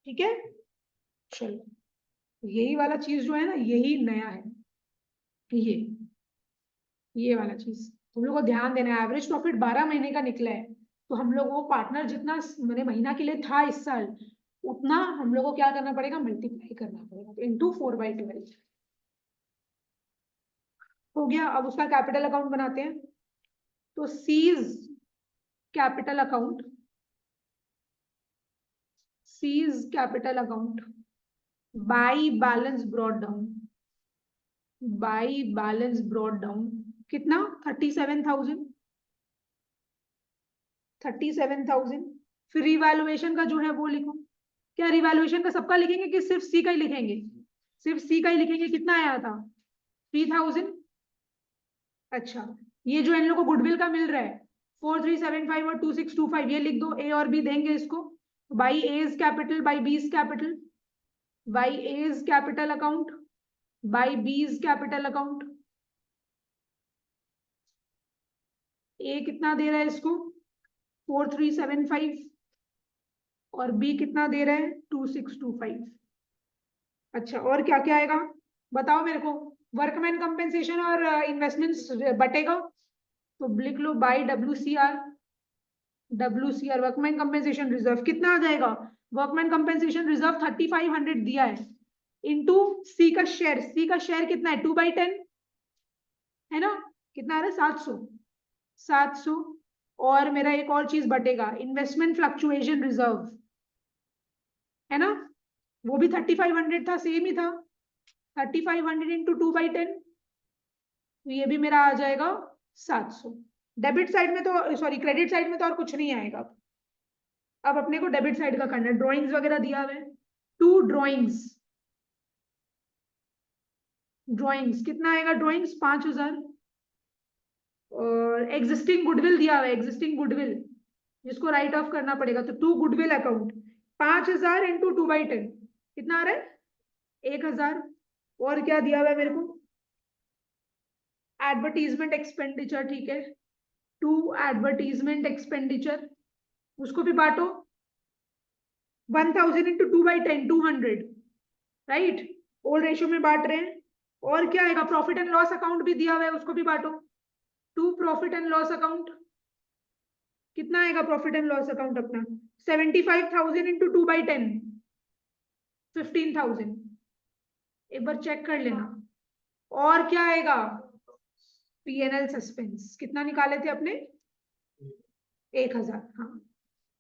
ठीक है, चलो यही वाला चीज जो है ना, यही नया है, ये वाला चीज तुम लोग को ध्यान देना है। एवरेज प्रॉफिट 12 महीने का निकला है, तो हम लोग वो पार्टनर जितना मैंने महीना के लिए था इस साल, उतना हम लोग को क्या करना पड़ेगा, मल्टीप्लाई करना पड़ेगा, तो इंटू 4/12 हो गया। अब उसका कैपिटल अकाउंट बनाते हैं, तो seize capital account, seize capital account by balance brought down, by balance brought down कितना, 37,000, 37,000। फिर रिवैल्यूएशन का जो है वो लिखो, क्या रिवैल्यूएशन का सबका लिखेंगे कि सिर्फ सी का ही लिखेंगे, सिर्फ सी का ही लिखेंगे, कितना आया था, 3,000। अच्छा, ये जो इन लोगों को गुडविल का मिल रहा है 4,375 और 2,625, ये लिख दो, ए और बी देंगे इसको, by A's capital by B's capital, by A's capital account by B's capital account. A कितना दे रहा है इसको, 4,375, और बी कितना दे रहा है, 2,625। अच्छा, और क्या क्या आएगा बताओ मेरे को, वर्कमैन कंपेंसेशन और इन्वेस्टमेंट्स बटेगा, तो लिख लो by WCR, WCR workman compensation reserve कितना आ जाएगा, वर्कमैन कंपेंसेशन रिजर्व 3,500 दिया है, इनटू सी का शेयर, सी का शेयर कितना है, 2/10 है ना, कितना आ रहा है, 700, 700। और मेरा एक और चीज बटेगा, इन्वेस्टमेंट फ्लक्चुएशन रिजर्व, है ना, वो भी 3,500 था, सेम ही था, 3,500 इंटू 2/10, तो ये भी मेरा आ जाएगा 700। डेबिट साइड में तो, सॉरी क्रेडिट साइड में तो और कुछ नहीं आएगा। अब अपने को डेबिट साइड का करना है, ड्रॉइंग्स वगैरह दिया हुआ है, 2 ड्रॉइंग्स, ड्रॉइंग्स कितना आएगा, ड्रॉइंग्स 5,000, और एग्जिस्टिंग गुडविल दिया हुआ है, एग्जिस्टिंग गुडविल जिसको राइट ऑफ करना पड़ेगा, तो 2 गुडविल अकाउंट, 5,000 इंटू 2/10 कितना आ रहा है, 1,000। और क्या दिया हुआ है मेरे को, एडवर्टीजमेंट एक्सपेंडिचर, ठीक है, 2 एडवर्टीजमेंट एक्सपेंडिचर, उसको भी बांटो, 1,000 इंटू 2/10 200, राइट, ओल्ड रेशियो में बांट रहे हैं। और क्या आएगा, प्रॉफिट एंड लॉस अकाउंट भी दिया हुआ है, उसको भी बांटो, 2 प्रॉफिट एंड लॉस अकाउंट, कितना आएगा प्रॉफिट एंड लॉस अकाउंट अपना, 75,000 इंटू 2/10 15,000, एक बार चेक कर लेना। और क्या आएगा, PNL सस्पेंस कितना निकाले थे अपने, 1,000, हाँ,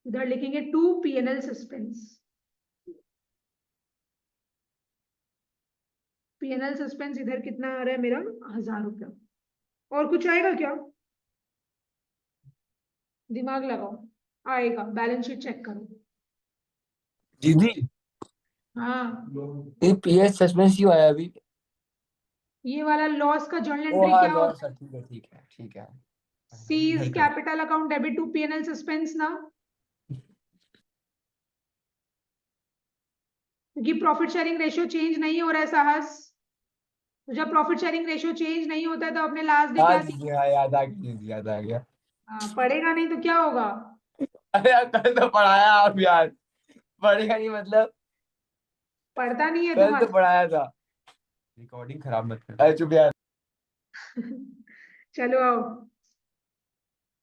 इधर लिखेंगे 2 PNL सस्पेंस, PNL सस्पेंस इधर कितना आ रहा है मेरा, 1,000 रुपया। और कुछ आएगा क्या, दिमाग लगाओ, आएगा, बैलेंस शीट चेक करो। दीदी हाँ, ये PS सस्पेंस क्यों आया अभी? ये वाला लॉस का जर्नल ओ एंट्री हाँ क्या लॉस होता है? ठीक है ठीक है ठीक है। सीज नहीं कर। Capital account debit to PNL suspense ना, क्योंकि प्रॉफिट शेयरिंग रेशियो चेंज नहीं हो रहा है साहस। तो जब प्रॉफिट शेयरिंग रेशियो चेंज नहीं होता है तो अपने लास्ट डे हाँ क्या जी सीखा? हाँ याद आ गया जी, याद आ गया। हाँ, पढ़ेगा नहीं तो क्या होगा? अरे यार कल तो पढ़ाया आप यार। पढ़ेगा नहीं मतलब। पढ़ता नहीं है कल तो तुम्हारा। पढ़ाया था। रिकॉर्डिंग खराब मत कर, अरे चुप यार। चलो आओ।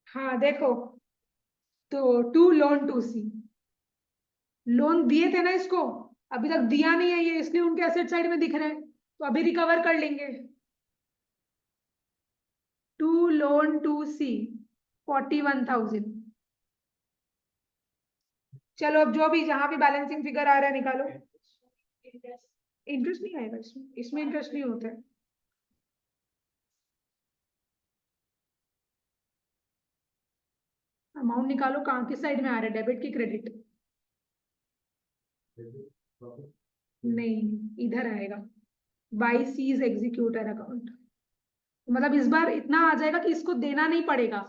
हाँ देखो, तो to loan to C, loan दिए थे ना इसको, अभी तक दिया नहीं है ये, इसलिए उनके एसेट साइड में दिख रहे हैं, तो अभी रिकवर कर लेंगे। टू लोन टू सी 41,000। चलो अब जो भी जहां भी बैलेंसिंग फिगर आ रहा है निकालो। इंटरेस्ट नहीं आएगा इसमें, इसमें इंटरेस्ट नहीं होता है। अमाउंट निकालो, कहाँ किस साइड में आ रहा है, डेबिट की क्रेडिट? नहीं, इधर आएगा, बाई सीज एग्जीक्यूटर अकाउंट। मतलब इस बार इतना आ जाएगा कि इसको देना नहीं पड़ेगा,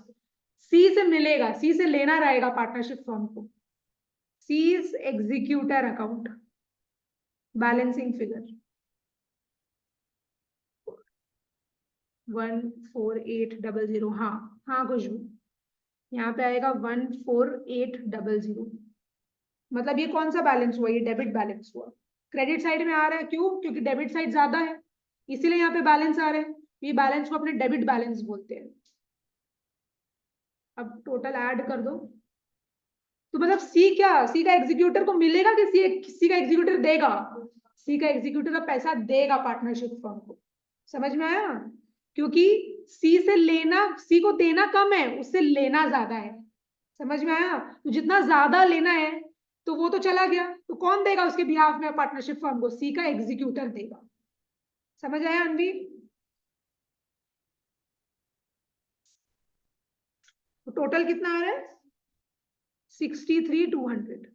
सी से मिलेगा, सी से लेना रहेगा पार्टनरशिप फर्म को। C's executor account balancing figure 14800। हाँ हाँ खुशबू, यहाँ पे आएगा 14800। मतलब ये कौन सा बैलेंस हुआ, ये डेबिट बैलेंस हुआ। क्रेडिट साइड में आ रहा है, क्यों? क्योंकि डेबिट साइड ज्यादा है, इसीलिए यहाँ पे बैलेंस आ रहे हैं। ये बैलेंस को अपने डेबिट बैलेंस बोलते हैं। अब टोटल ऐड कर दो, तो मतलब सी क्या, सी का एग्जीक्यूटर को मिलेगा कि सी का एग्जीक्यूटर देगा? सी का एग्जीक्यूटर का पैसा देगा पार्टनरशिप फर्म को। समझ में आया? क्योंकि सी से लेना, सी को देना कम है, उससे लेना ज्यादा है। समझ में आया? तो जितना ज्यादा लेना है तो वो तो चला गया, तो कौन देगा उसके बिहाफ में पार्टनरशिप फर्म को? सी का एग्जीक्यूटर देगा। समझ आया अनवी? तो टोटल कितना आ रहा है? 63,200।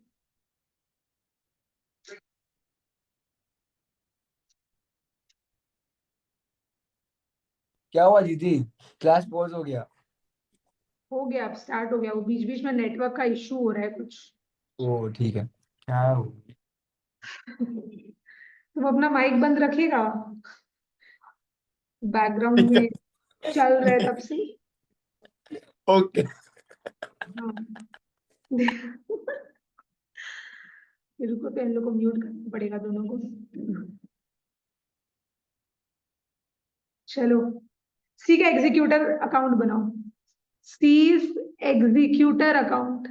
क्या हुआ दीदी? क्लास पॉज हो गया? हो गया, अब स्टार्ट हो गया, वो बीच बीच में नेटवर्क का इशू हो रहा है कुछ। ओ ठीक है। क्या हो? तुम अपना माइक बंद रखेगा, बैकग्राउंड ठीक में है। चल रहा है तब से। ओके। हाँ। रुको, तो इन लोग को म्यूट करना पड़ेगा दोनों को। चलो, सी का एग्जीक्यूटर अकाउंट बनाओ। सी एग्जीक्यूटर अकाउंट।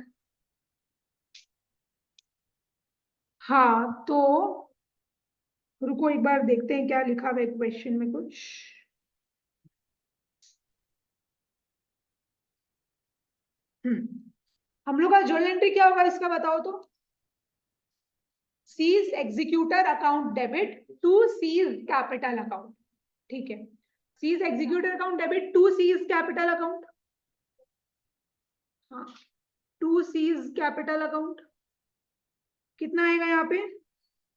हाँ तो रुको, एक बार देखते हैं क्या लिखा हुआ है क्वेश्चन में कुछ। हम लोग का जर्नल एंट्री क्या होगा इसका बताओ तो? C's executor account debit to C's capital account. ठीक है, C's executor account debit to C's capital account. हाँ, टू सीज कैपिटल अकाउंट कितना आएगा यहाँ पे?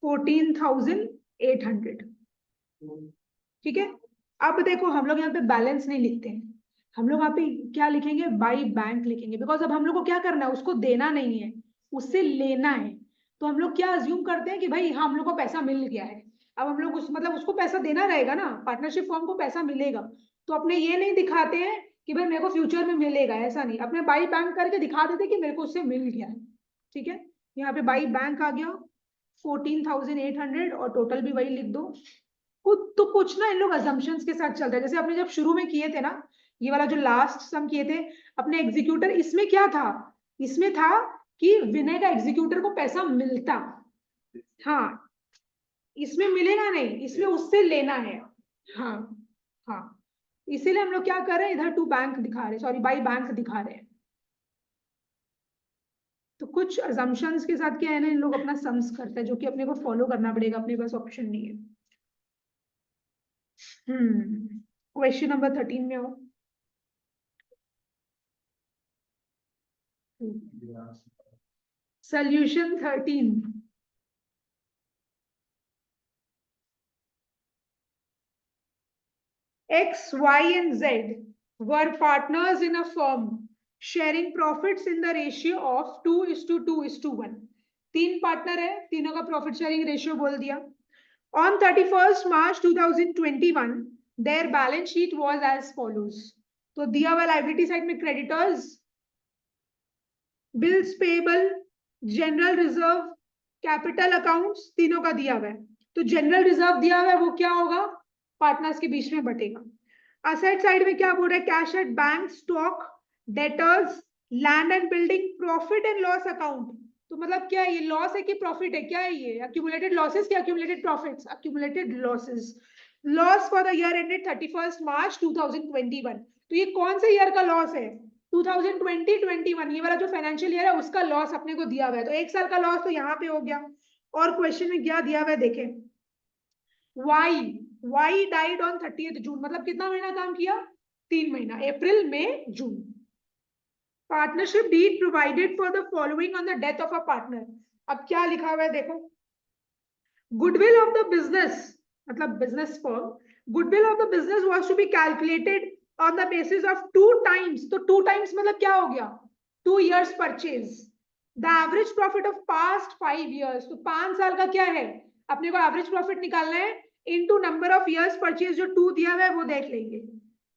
14,800। ठीक है, अब देखो हम लोग यहाँ पे बैलेंस नहीं लिखते हैं, हम लोग यहाँ पे क्या लिखेंगे? बाई बैंक लिखेंगे, बिकॉज अब हम लोग को क्या करना है, उसको देना नहीं है, उससे लेना है। तो हम लोग क्या अज्यूम करते हैं कि भाई हाँ, हम लोग को पैसा मिल गया है। अब हम लोग उस मतलब उसको पैसा देना रहेगा ना, पार्टनरशिप फर्म को पैसा मिलेगा। तो अपने ये नहीं दिखाते हैं कि भाई मेरे को फ्यूचर में मिलेगा, ऐसा नहीं, अपने बाई बैंक करके दिखा देते कि मेरे को उससे मिल गया है। ठीक है, यहाँ पे बाई बैंक आ गया 14,800, और टोटल भी वही लिख दो। कुछ ना इन लोग अजम्पशंस के साथ चल रहा है, जैसे आपने जब शुरू में किए थे ना, ये वाला जो लास्ट सम किए थे अपने एग्जीक्यूटर, इसमें क्या था? इसमें था कि विनय का एग्जीक्यूटर को पैसा मिलता। हाँ, इसमें मिलेगा नहीं, इसमें उससे लेना है। हाँ हाँ, इसीलिए हम लोग क्या कर रहे हैं, इधर टू बैंक दिखा रहे हैं, सॉरी बाई बैंक दिखा रहे हैं। तो कुछ अजम्पशंस के साथ क्या है ना, इन लोग अपना सम्स करते हैं, जो कि अपने को फॉलो करना पड़ेगा, अपने पास ऑप्शन नहीं है। क्वेश्चन नंबर 13 में हो। Solution 13। X, Y, and Z were partners in a firm sharing profits in the ratio of 2:2:1. तीन पार्टनर है, तीनों का प्रॉफिट शेयरिंग रेशियो बोल दिया. On 31st March 2021, their balance sheet was as follows. तो दिया हुआ लाइबिलिटी साइड में creditors, bills payable, general reserve, capital accounts, तीनों का दिया हुआ है. तो जनरल रिजर्व दिया हुआ है, वो क्या होगा, पार्टनर्स के बीच में बटेगा. असेट साइड में क्या बोल रहा है, cash at bank, stock, debtors, land and building, profit and loss account. तो मतलब क्या है, ये लॉस है कि प्रॉफिट है, क्या है ये, अक्यूमुलेटेड लॉसेस कि accumulated profits, accumulated losses. Loss for the year ended 31st March 2021. तो ये कौन से ईयर का लॉस है, 2020-21, ये वाला जो फाइनेंशियल ईयर है उसका लॉस अपने को दिया हुआ है. तो एक साल का लॉस तो यहाँ पे हो गया. और क्वेश्चन में क्या दिया हुआ है देखें, Y died on 30th June, मतलब कितना महीना काम किया, 3 महीना, अप्रैल, मई, जून. Partnership deed provided for the following on the death of a partner. अब क्या लिखा हुआ है देखो, गुडविल ऑफ द बिजनेस, मतलब business firm, goodwill of the business was to be calculated on the basis of 2 times. तो 2 times मतलब क्या हो गया, 2 years purchase. The average profit of past 5 years, तो 5 साल का क्या है, अपने को एवरेज प्रॉफिट निकालना है into number of years purchase, जो 2 दिया हुआ है वो देख लेंगे.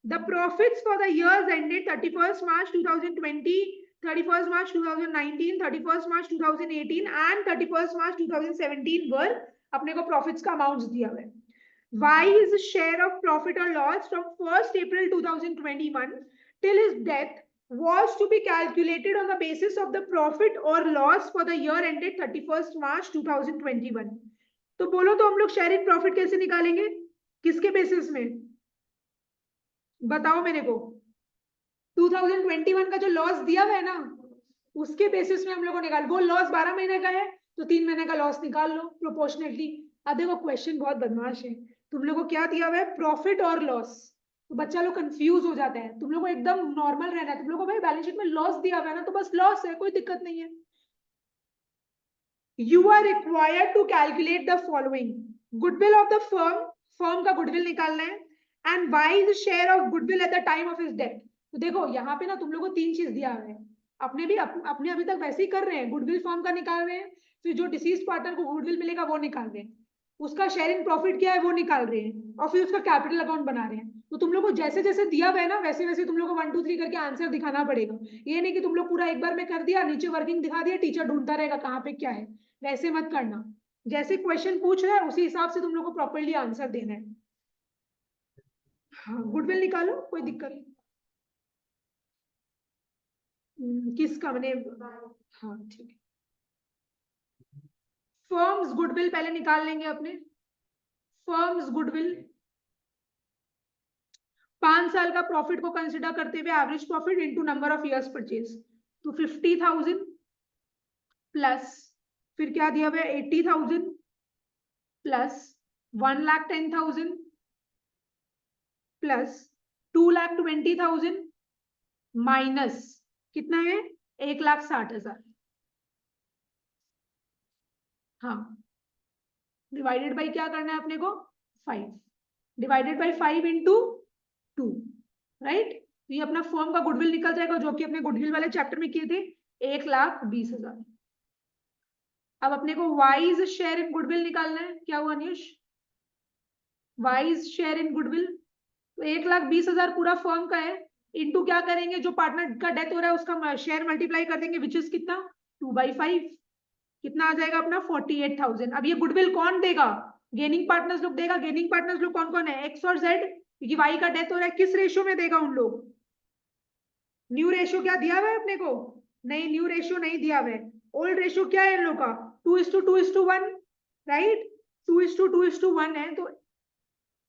The profits for the years ended 31st March 2020, 31st March 2019, 31st March 2018 and 31st March 2017 were, अपने को profits का amounts दिया हुआ है. Y's share of profit or loss from 1st April 2021 till his death was to be calculated on the basis of the profit or loss for the year ended 31st March 2021. तो बोलो तो हम लोग sharing profit कैसे निकालेंगे, किसके basis में, बताओ मेरे को. 2021 का जो लॉस दिया हुआ है ना, उसके बेसिस में हम लोग को निकाल, वो लॉस 12 महीने का है तो 3 महीने का लॉस निकाल लो प्रोपोर्शनेटली. अब देखो क्वेश्चन बहुत बदमाश है, तुम लोग को क्या दिया हुआ है, प्रॉफिट और लॉस. तो बच्चा लोग कंफ्यूज हो जाता है, तुम लोग को एकदम नॉर्मल रहना है. तुम लोग को भाई बैलेंस शीट में लॉस दिया हुआ है ना, तो बस लॉस है, कोई दिक्कत नहीं है. You are required to calculate the following. Goodwill of the firm, firm का गुडविल निकालना है, and Y's share of goodwill at the time of his death. तो देखो यहाँ पे ना तुम लोगों को 3 चीज दिया है, अपने भी अपने अभी तक वैसे ही कर रहे हैं, गुडविल फर्म का निकाल रहे हैं, फिर जो डिसीज पार्टनर को गुडविल मिलेगा वो निकाल रहे हैं, उसका शेयरिंग प्रॉफिट क्या है वो निकाल रहे हैं, और फिर उसका कैपिटल अकाउंट बना रहे हैं. तो तुम लोग को जैसे जैसे दिया हुआ है ना, वैसे वैसे तुम लोग को 1 2 3 करके आंसर दिखाना पड़ेगा. ये नहीं कि तुम लोग पूरा एक बार में कर दिया, नीचे वर्किंग दिखा दिया, टीचर ढूंढता रहेगा कहाँ पे क्या है. वैसे मत करना, जैसे क्वेश्चन पूछ रहा है उसी हिसाब से तुम लोग को प्रॉपर्ली आंसर देना है. हाँ, गुडविल निकालो, कोई दिक्कत नहीं. किसका मैंने, हाँ ठीक है. फर्म्स गुडविल पहले निकाल लेंगे अपने. फर्म्स गुडविल 5 साल का प्रॉफिट को कंसिडर करते हुए average profit into number of years purchase. तो 50,000 प्लस फिर क्या दिया हुआ है, 80,000 प्लस 1,10,000 प्लस 2,20,000 माइनस कितना है, 1,60,000. हाँ, डिवाइडेड बाई क्या करना है अपने को, 5. Divided by 5 into 2, right. ये अपना फर्म का गुडविल निकल जाएगा, जो कि अपने गुडविल वाले चैप्टर में किए थे, 1,20,000. अब अपने को वाइज शेयर इन गुडविल निकालना है. क्या हुआ news, wise share in goodwill. तो 1,20,000 पूरा फर्म का है, इनटू क्या करेंगे, जो पार्टनर का डेथ हो रहा है उसका शेयर मल्टीप्लाई कर देंगे, विच इज कितना, 2/5. कितना आ जाएगा अपना, 48,000. अब ये गुडविल कौन देगा, गेनिंग पार्टनर्स लोग देगा. गेनिंग पार्टनर्स लोग कौन कौन है, एक्स और जेड, क्योंकि वाई का डेथ हो रहा है. किस रेशियो में देगा उन लोग, न्यू रेशियो क्या दिया हुआ है अपने को, नहीं न्यू रेशियो नहीं दिया हुआ है. ओल्ड रेशियो क्या है इन लोग का, 2:2:1, राइट. 2:2:1 है. तो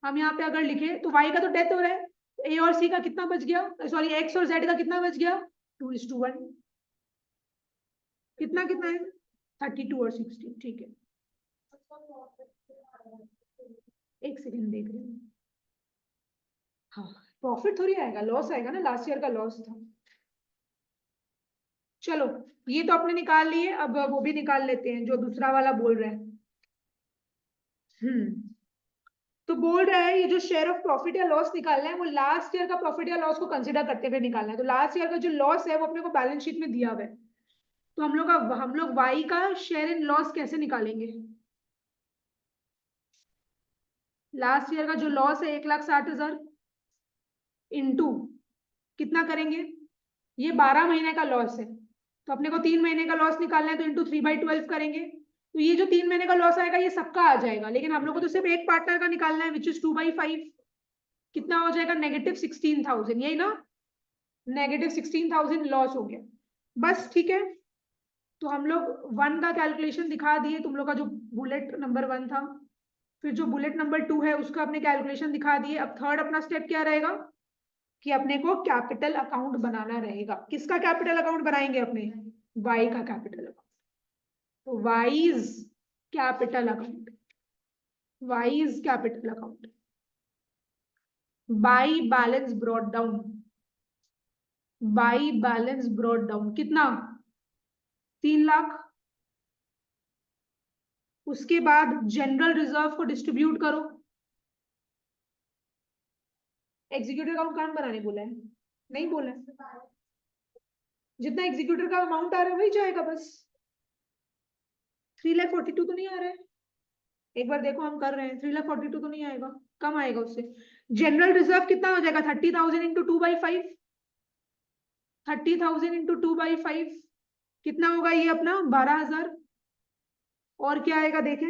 हम यहाँ पे अगर लिखे तो वाई का तो डेथ हो रहा है, ए और सी का कितना बच गया, सॉरी एक्स और जेड का कितना बच गया, 2:1. कितना कितना है, 32 और 16. ठीक है, एक सेकंड देख रहे हैं. हाँ, प्रॉफिट थोड़ी आएगा, लॉस आएगा ना, लास्ट ईयर का लॉस था. चलो ये तो अपने निकाल लिए, अब वो भी निकाल लेते हैं जो दूसरा वाला बोल रहे हैं. तो बोल रहा है ये जो शेयर ऑफ प्रॉफिट या लॉस निकालना है वो लास्ट ईयर का प्रॉफिट या लॉस को कंसिडर करते हुए निकालना है। तो लास्ट ईयर का जो लॉस है वो अपने को बैलेंस शीट में दिया हुआ है, तो हम लोग वाई का शेयर इन लॉस कैसे निकालेंगे? लास्ट ईयर का जो लॉस है 1,60,000 इंटू कितना करेंगे, ये 12 महीने का लॉस है, तो अपने को 3 महीने का लॉस निकालना है, तो इंटू 3/12 करेंगे, तो ये जो 3 महीने का लॉस आएगा ये सबका आ जाएगा, लेकिन हम लोग को तो सिर्फ एक पार्टनर का निकालना है विच इज 2/5। कितना हो जाएगा? -16,000, यही ना? -16,000 लॉस हो गया। बस ठीक है, तो हम लोग 1 का कैलकुलेशन दिखा दिए, तुम लोग का जो बुलेट नंबर 1 था, फिर जो बुलेट नंबर 2 है उसका अपने कैलकुलेशन दिखा दिए। अब थर्ड अपना स्टेप क्या रहेगा कि अपने को कैपिटल अकाउंट बनाना रहेगा। किसका कैपिटल अकाउंट बनाएंगे? अपने वाई का कैपिटल अकाउंट। तो wise capital account, wise capital account by balance brought down, by balance brought down कितना? 3 लाख। उसके बाद जनरल रिजर्व को डिस्ट्रीब्यूट करो। एग्जीक्यूटिव अकाउंट कौन बनाने बोला है? नहीं बोला है। जितना एग्जीक्यूटिव का अमाउंट आ रहा है वही जाएगा बस। 3,42,000 तो नहीं आ रहा है, एक बार देखो हम कर रहे हैं, 3,42,000 तो नहीं आएगा, कम आएगा उससे। जनरल रिजर्व कितना हो जाएगा? 30,000 इंटू 2/5, 30,000 इंटू 2/5 कितना होगा? ये अपना 12,000। और क्या आएगा देखें?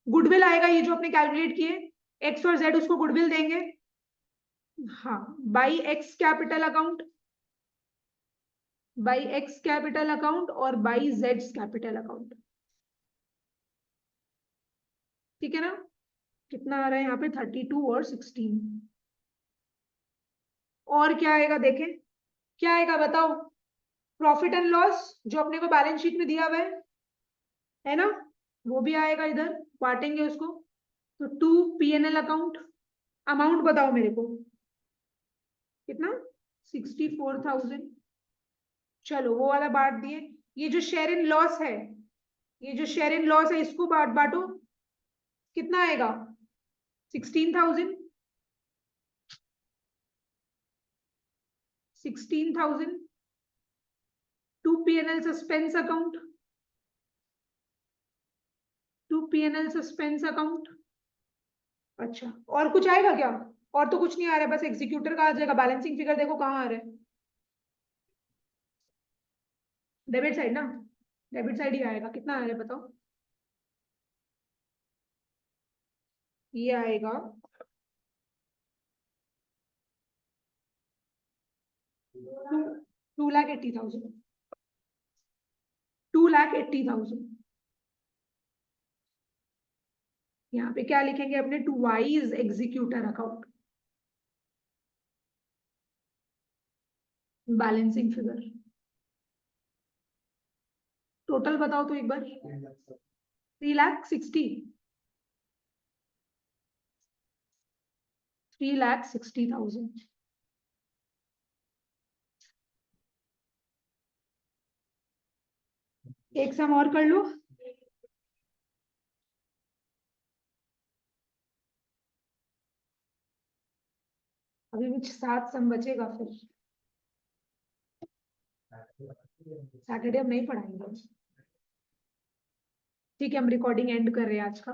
गुडविल आएगा, ये जो अपने कैलकुलेट किए, एक्स और जेड उसको गुडविल देंगे। हाँ, by x capital account, by x capital account और बाई जेड कैपिटल अकाउंट। ठीक है ना? कितना आ रहा है यहाँ पे? 32 और 16। और क्या आएगा देखें, क्या आएगा बताओ? प्रॉफिट एंड लॉस जो अपने को बैलेंस शीट में दिया हुआ है ना, वो भी आएगा इधर, बांटेंगे उसको। तो 2 P&L अकाउंट, अमाउंट बताओ मेरे को कितना? 64,000। चलो वो वाला बांट दिए। ये जो शेयर इन लॉस है, ये जो शेयर इन लॉस है इसको बांटो, कितना आएगा? 16,000, 16,000। 2 P&L suspense account, 2 P&L suspense account. अच्छा, और कुछ आएगा क्या? और तो कुछ नहीं आ रहा है, बस एग्जीक्यूटर का आ जाएगा। बैलेंसिंग फिगर देखो कहाँ आ रहा है, डेबिट साइड ना, डेबिट साइड ही आएगा। कितना आ रहा है बताओ? ये आएगा 2,80,000, 2,80,000। यहाँ पे क्या लिखेंगे अपने? To wise executor account, balancing figure. Total बताओ तो एक बार। 3,60,000, 3,60,000। एक सम और कर लो। अभी कुछ 7 सम बचेगा, फिर सैटरडे हम नहीं पढ़ाएंगे। ठीक है, हम रिकॉर्डिंग एंड कर रहे हैं आज का।